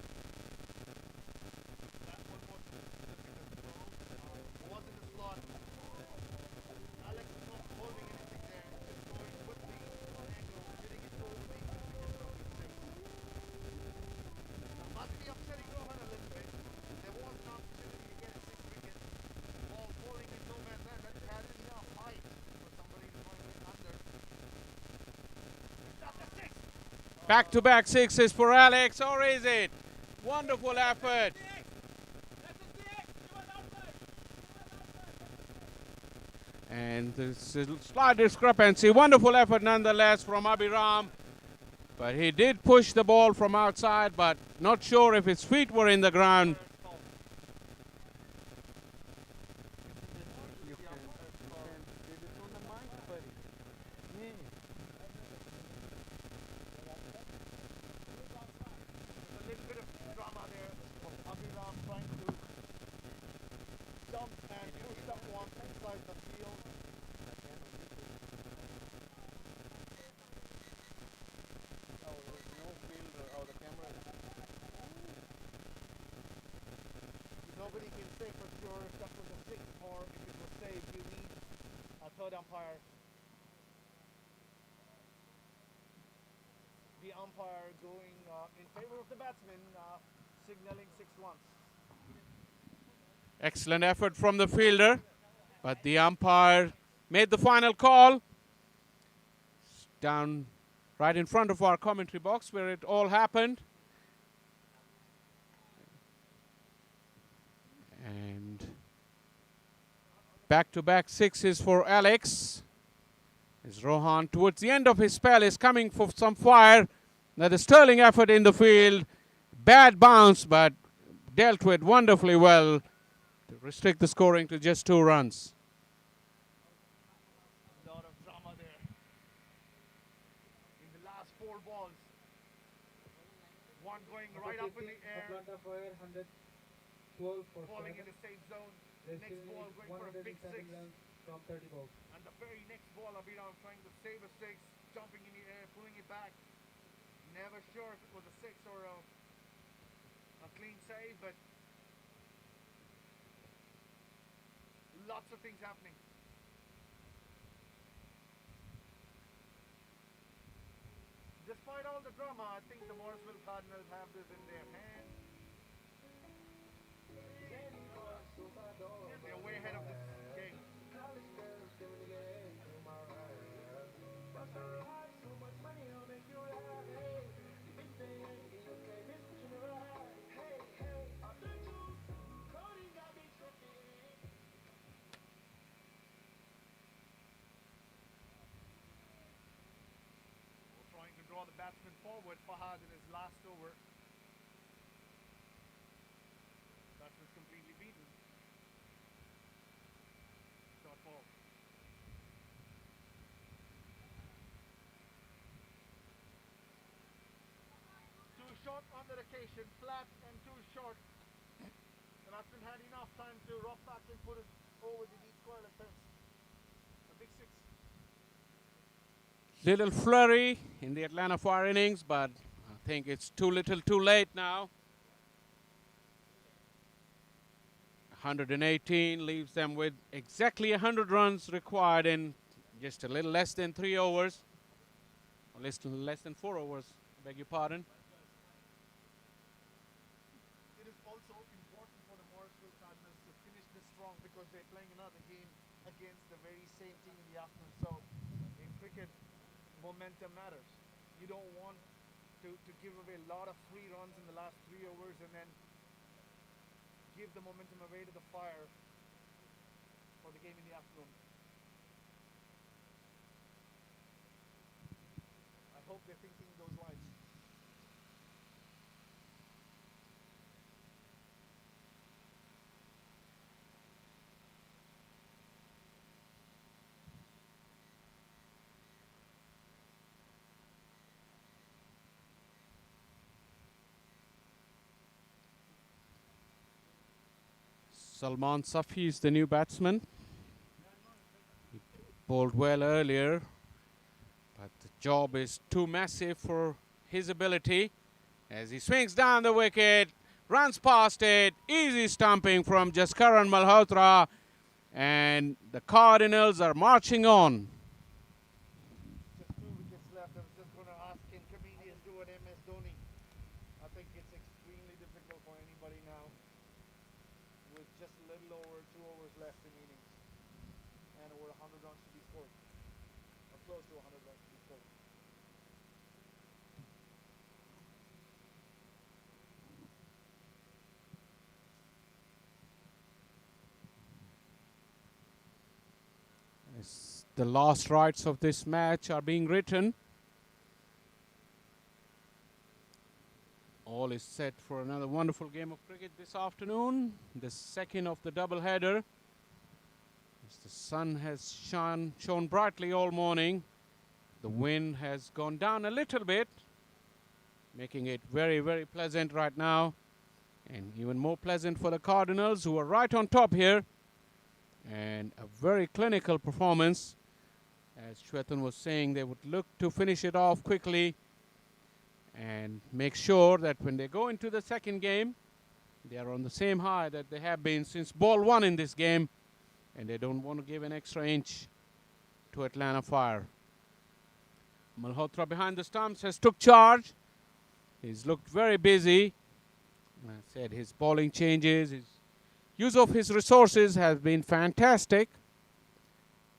Back-to-back sixes for Alex, or is it? Wonderful effort. And there's a slight discrepancy. Wonderful effort nonetheless from Abhiram. But he did push the ball from outside, but not sure if his feet were in the ground. A little bit of drama there from Abhiram trying to jump and push that one inside the field. Nobody can say for sure if that was a six or if it was saved. You need a third umpire. The umpire going in favor of the batsman, signaling 6 runs. Excellent effort from the fielder, but the umpire made the final call. Down right in front of our commentary box where it all happened. And back-to-back sixes for Alex. As Rohan, towards the end of his spell, is coming for some fire. Another sterling effort in the field. Bad bounce, but dealt with wonderfully well to restrict the scoring to just 2 runs. A lot of drama there. In the last 4 balls, one going right up in the air, Atlanta Fire 112 for falling in 7. the safe zone. They Next still ball need going for a big 6. 187 runs from 30 balls. And the very next ball, Abhiram trying to save a 6, jumping in the air, pulling it back. Never sure if it was a 6 or a clean save, but lots of things happening. Despite all the drama, I think the Morrisville Cardinals have this in their hands. They're way ahead of this game. Trying to draw the batsman forward, Fahad in his last over. Batsman's completely beaten. Dot ball. Too short on the occasion, flat and too short. The batsman had enough time to rock back and put it over the deep square fence. A big 6. Little flurry in the Atlanta Fire innings, but I think it's too little too late now. 118 leaves them with exactly 100 runs required in just a little less than 3 overs. Or less than 4 overs, I beg your pardon. It is also important for the Morrisville Cardinals to finish this strong because they're playing another game against the very same team in the afternoon. So in cricket, momentum matters. You don't want to give away a lot of free runs in the last 3 overs and then give the momentum away to the Fire for the game in the afternoon. I hope they're thinking those lines. Salman Safi is the new batsman. He bowled well earlier, but the job is too massive for his ability. As he swings down the wicket, runs past it, easy stumping from Jaskaran Malhotra, and the Cardinals are marching on. Just 2 wickets left. I was just going to ask, can comedians do an MS Dhoni? I think it's extremely difficult for anybody now with just a little over 2 overs left in innings and over 100 runs to be scored, or close to 100 runs to be scored. the last rites of this match are being written. All is set for another wonderful game of cricket this afternoon, the second of the doubleheader. As the sun has shone brightly all morning, the wind has gone down a little bit, making it very, very pleasant right now, and even more pleasant for the Cardinals, who are right on top here. And a very clinical performance. As Shwetan was saying, they would look to finish it off quickly and make sure that when they go into the second game, they are on the same high that they have been since ball one in this game, and they don't want to give an extra inch to Atlanta Fire. Malhotra behind the stumps has took charge. He's looked very busy. I said his bowling changes, his use of his resources has been fantastic.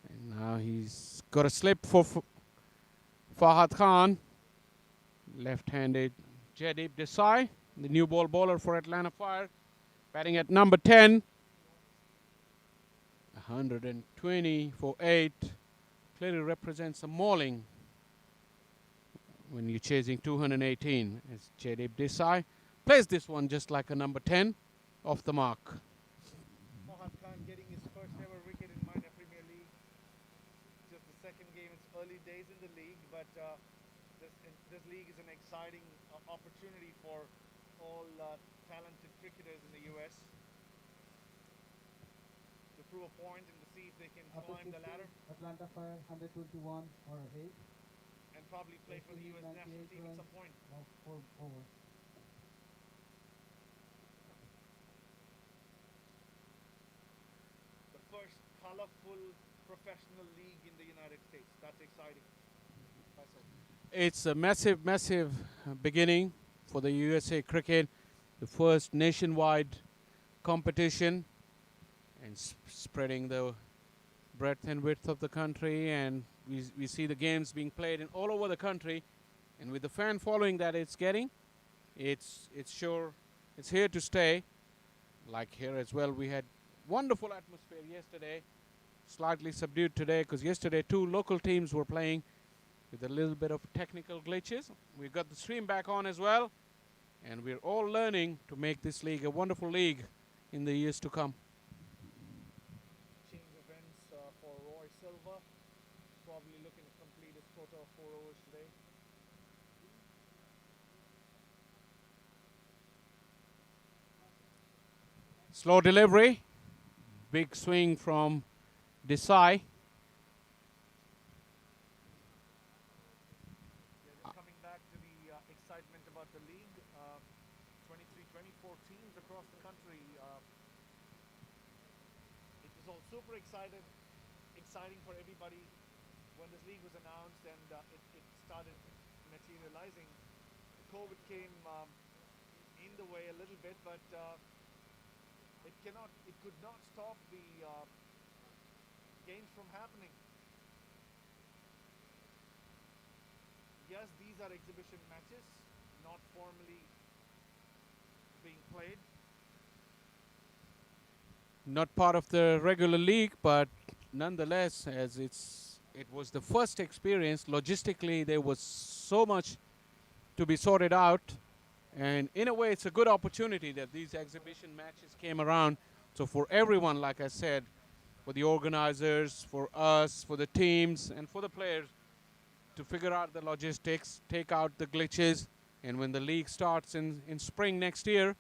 And now he's got a slip for Fahad Khan. Left-handed Jaideep Desai, the new ball bowler for Atlanta Fire, batting at number 10. 120 for 8. Clearly represents a mauling when you're chasing 218. As Jaideep Desai plays this one just like a number 10 off the mark. Fahad Khan getting his first ever wicket in minor Premier League. Just the second game. It's early days in the league, but this league is an exciting opportunity for all talented cricketers in the US to prove a point and to see if they can After climb the 16, ladder Atlanta Fire 121 for 8 and probably play for the US national team at some point. of 4 overs. The first colorful professional league in the United States. That's exciting. Faisal. It's a massive, massive beginning for the USA Cricket. The first nationwide competition, and spreading the breadth and width of the country. And we see the games being played in all over the country. And with the fan following that it's getting, it's here to stay. Like here as well, we had wonderful atmosphere yesterday. Slightly subdued today because yesterday 2 local teams were playing with a little bit of technical glitches. We've got the stream back on as well, and we're all learning to make this league a wonderful league in the years to come. Change of ends for Roy Silva. Probably looking to complete his quota of 4 overs today. Slow delivery, big swing from Desai. Coming back to the excitement about the league, 24 teams across the country. It was all super exciting for everybody when this league was announced and it started materializing. COVID came in the way a little bit, but it could not stop the games from happening. Yes, these are exhibition matches, not formally being played. Not part of the regular league, but nonetheless, as it was the first experience, logistically there was so much to be sorted out, and in a way it's a good opportunity that these exhibition matches came around. So for everyone, like I said, for the organizers, for us, for the teams, and for the players, to figure out the logistics, take out the glitches, and when the league starts in spring next year,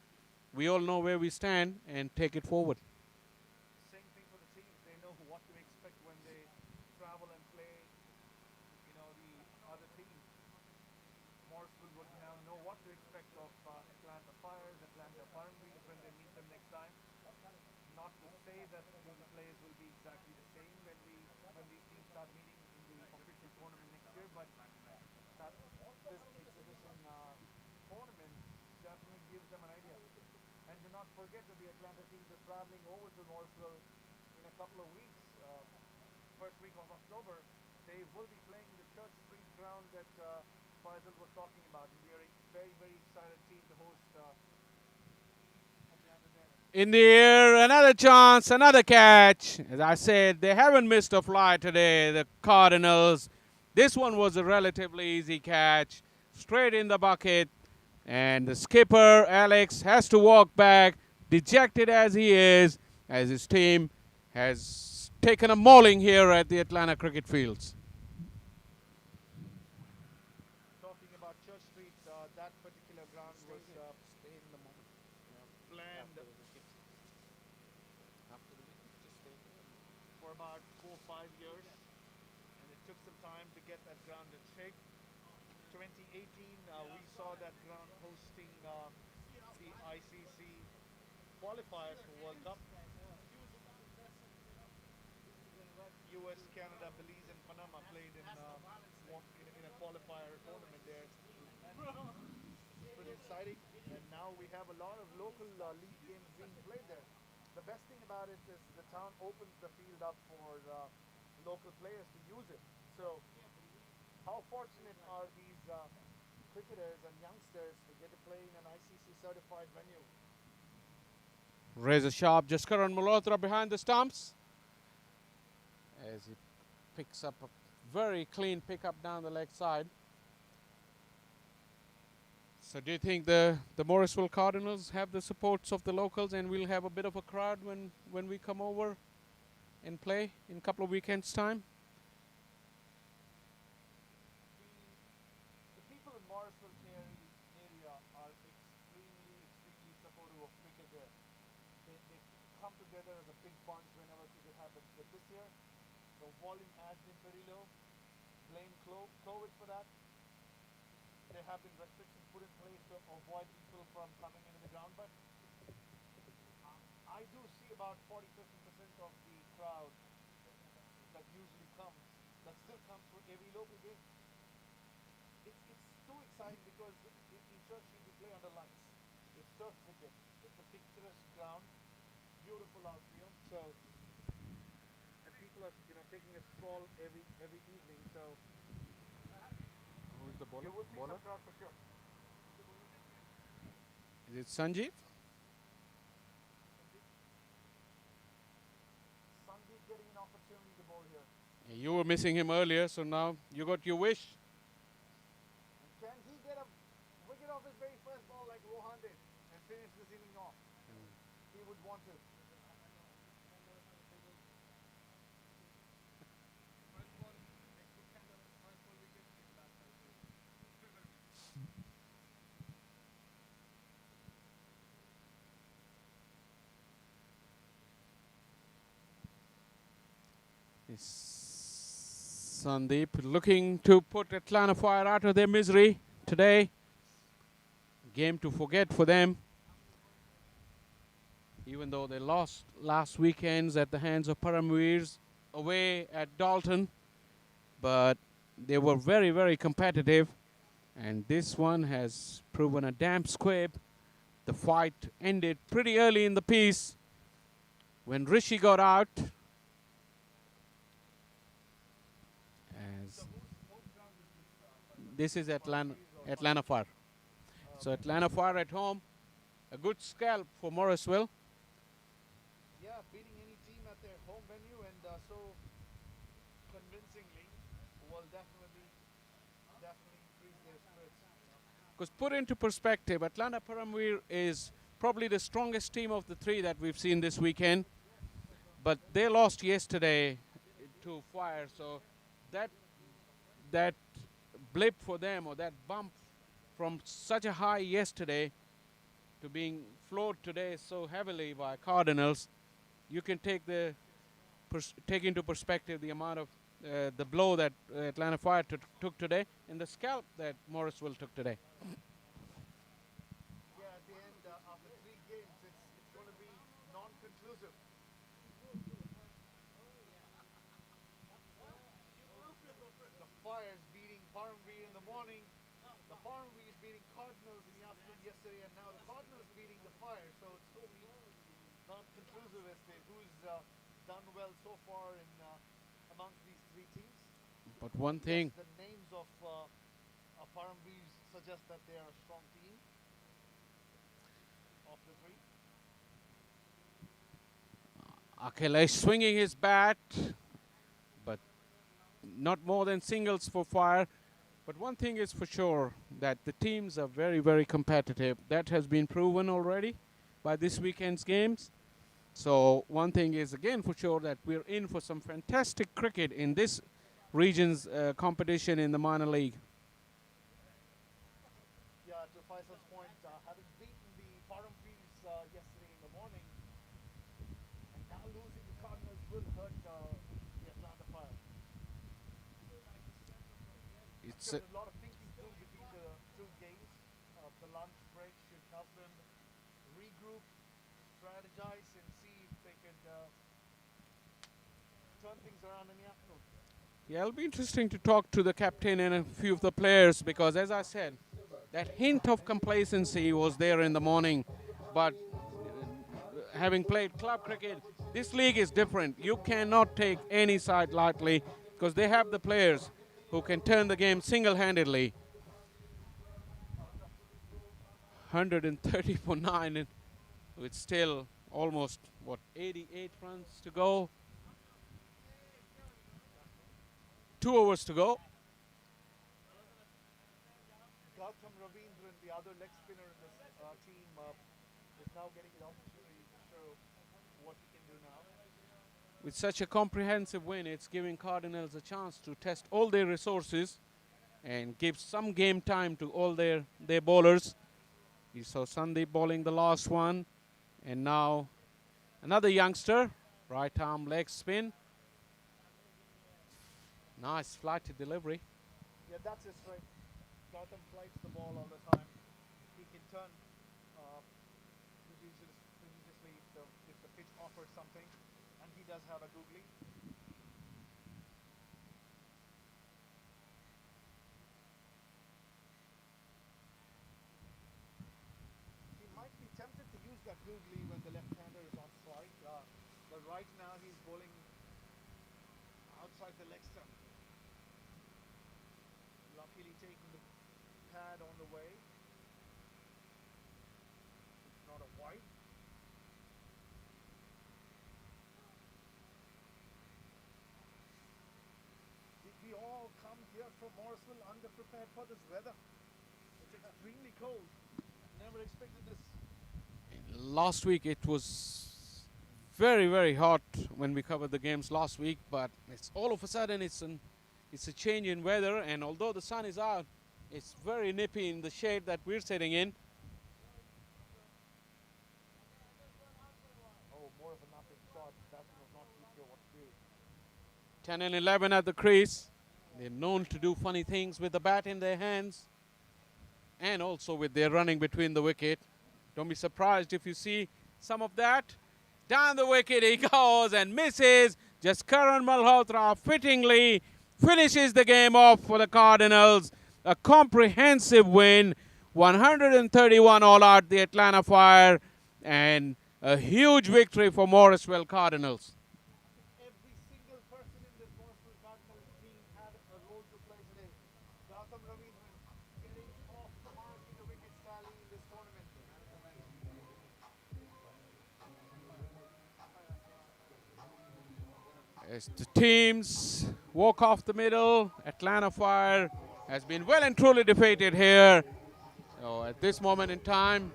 we all know where we stand and take it forward. Same thing for the teams. They know what to expect when they travel and play, the other team. Morrisville would now know what to expect of Atlanta Fires, Atlanta Barnbees when they meet them next time. Not to say that the players will be exactly the same when these teams start meeting in the official tournament next year, but that this exhibition tournament definitely gives them an idea. And do not forget that the Atlanta teams are traveling over to Morrisville in a couple of weeks. First week of October, they will be playing the Church Street ground that Faisal was talking about. And we are a very, very excited team to host Atlanta there. In the air, another chance, another catch. As I said, they haven't missed a fly today, the Cardinals. This one was a relatively easy catch, straight in the bucket. And the skipper, Alex, has to walk back, dejected as he is, as his team has taken a mauling here at the Atlanta Cricket Fields. Talking about Church Street, that particular ground was planned for about 4 or 5 years, and it took some time to get that ground in shape. 2018, we saw that ground hosting the ICC qualifiers for World Cup. US, Canada, Belize, and Panama played in a qualifier tournament there. Pretty exciting. And now we have a lot of local league games being played there. The best thing about it is the town opens the field up for local players to use it. So how fortunate are these cricketers and youngsters to get to play in an ICC certified venue? Razor sharp Jaskaran Malhotra behind the stumps as he picks up a very clean pickup down the leg side. So do you think the Morrisville Cardinals have the supports of the locals and we'll have a bit of a crowd when we come over and play in a couple of weekends' time? The people in Morrisville area are extremely supportive of cricket there. They come together as a big bunch whenever cricket happens. But this year, the volume has been very low. Blame COVID for that. There have been restrictions put in place to avoid people from coming into the ground, but I do see about 40-50% of the crowd that usually comes, that still comes for every local game. It's so exciting because in Church Street we play under lights. It's turf cricket. It's a picturesque ground, beautiful outfield. So, and people are taking a stroll every evening. So. Who's the bowler? You will see some crowd for sure. Is it Sanjeev? Sandeep getting an opportunity to bowl here. You were missing him earlier, so now you got your wish. And can he get a wicket off his very first ball like Rohan did and finish this inning off? He would want to. Sandeep looking to put Atlanta Fire out of their misery today. Game to forget for them. Even though they lost last weekends at the hands of Paramveers away at Dalton. But they were very, very competitive. And this one has proven a damp squib. The fight ended pretty early in the piece when Rishi got out. This is Atlanta Fire. So Atlanta Fire at home. A good scalp for Morrisville. Yeah, beating any team at their home venue and so convincingly will definitely increase their spirits. Because put into perspective, Atlanta Paramveer is probably the strongest team of the three that we've seen this weekend. But they lost yesterday to Fire. So that blip for them, or that bump from such a high yesterday to being floored today so heavily by Cardinals, you can take into perspective the amount of the blow that Atlanta Fire took today and the scalp that Morrisville took today. Yeah, at the end, after 3 games, it's going to be non-conclusive. The Fire's beating Paramveer in the morning. The Paramveer is beating Cardinals in the afternoon yesterday, and now the Cardinals beating the Fire. So it's totally not conclusive as to who's done well so far in amongst these 3 teams. But one thing, Yes, the names of Paramveer suggest that they are a strong team of the 3. Akhilesh swinging his bat, but not more than singles for Fire. But one thing is for sure, that the teams are very, very competitive. That has been proven already by this weekend's games. So one thing is again for sure, that we're in for some fantastic cricket in this region's competition in the minor league. Yeah, to Faisal's point, having beaten the Param Fields yesterday in the morning, and now losing the Cardinals will hurt the Atlanta Fire. It's There's a lot of thinking to do between the two games. The lunch break should help them regroup, strategize, and see if they can turn things around in the afternoon. Yeah, it'll be interesting to talk to the captain and a few of the players, because as I said, that hint of complacency was there in the morning. But having played club cricket, this league is different. You cannot take any side lightly, because they have the players who can turn the game single-handedly. 130 for 9, and with still almost, 88 runs to go. 2 overs to go. Gautam Ravindran, the other leg spinner in this team, is now getting the opportunity to show what he can do now. With such a comprehensive win, it's giving Cardinals a chance to test all their resources and give some game time to all their bowlers. You saw Sandeep bowling the last one, and now another youngster, right arm leg spin. Nice flighted delivery. Yeah, that's his strength. Gautam flights the ball all the time. He can turn religiously if the pitch offers something, and he does have a googly. He might be tempted to use that googly when the left-hander is on strike, but right now he's bowling outside the leg stump. Luckily taking the pad on the way. It's not a wide. Did we all come here from Morrisville underprepared for this weather? It's extremely cold. Never expected this. Last week it was very, very hot when we covered the games last week, but it's all of a sudden it's a change in weather, and although the sun is out, it's very nippy in the shade that we're sitting in. Oh, more of a nothing shot. Batsman was not too sure what to do. 10 and 11 at the crease. They're known to do funny things with the bat in their hands, and also with their running between the wicket. Don't be surprised if you see some of that. Down the wicket he goes and misses. Just Karan Malhotra fittingly finishes the game off for the Cardinals. A comprehensive win, 131 all out the Atlanta Fire, and a huge victory for Morrisville Cardinals. Every single person in this Morrisville Cardinals team had a role to play today. Gautam Ravindran getting off the mark in the wicket tally in this tournament. As the teams walk off the middle, Atlanta Fire has been well and truly defeated here. So at this moment in time,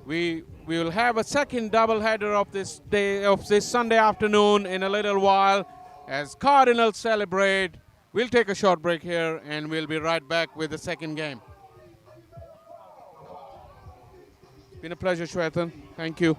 we will have a second doubleheader of this Sunday afternoon in a little while as Cardinals celebrate. We'll take a short break here and we'll be right back with the second game. It's been a pleasure, Shwetan. Thank you.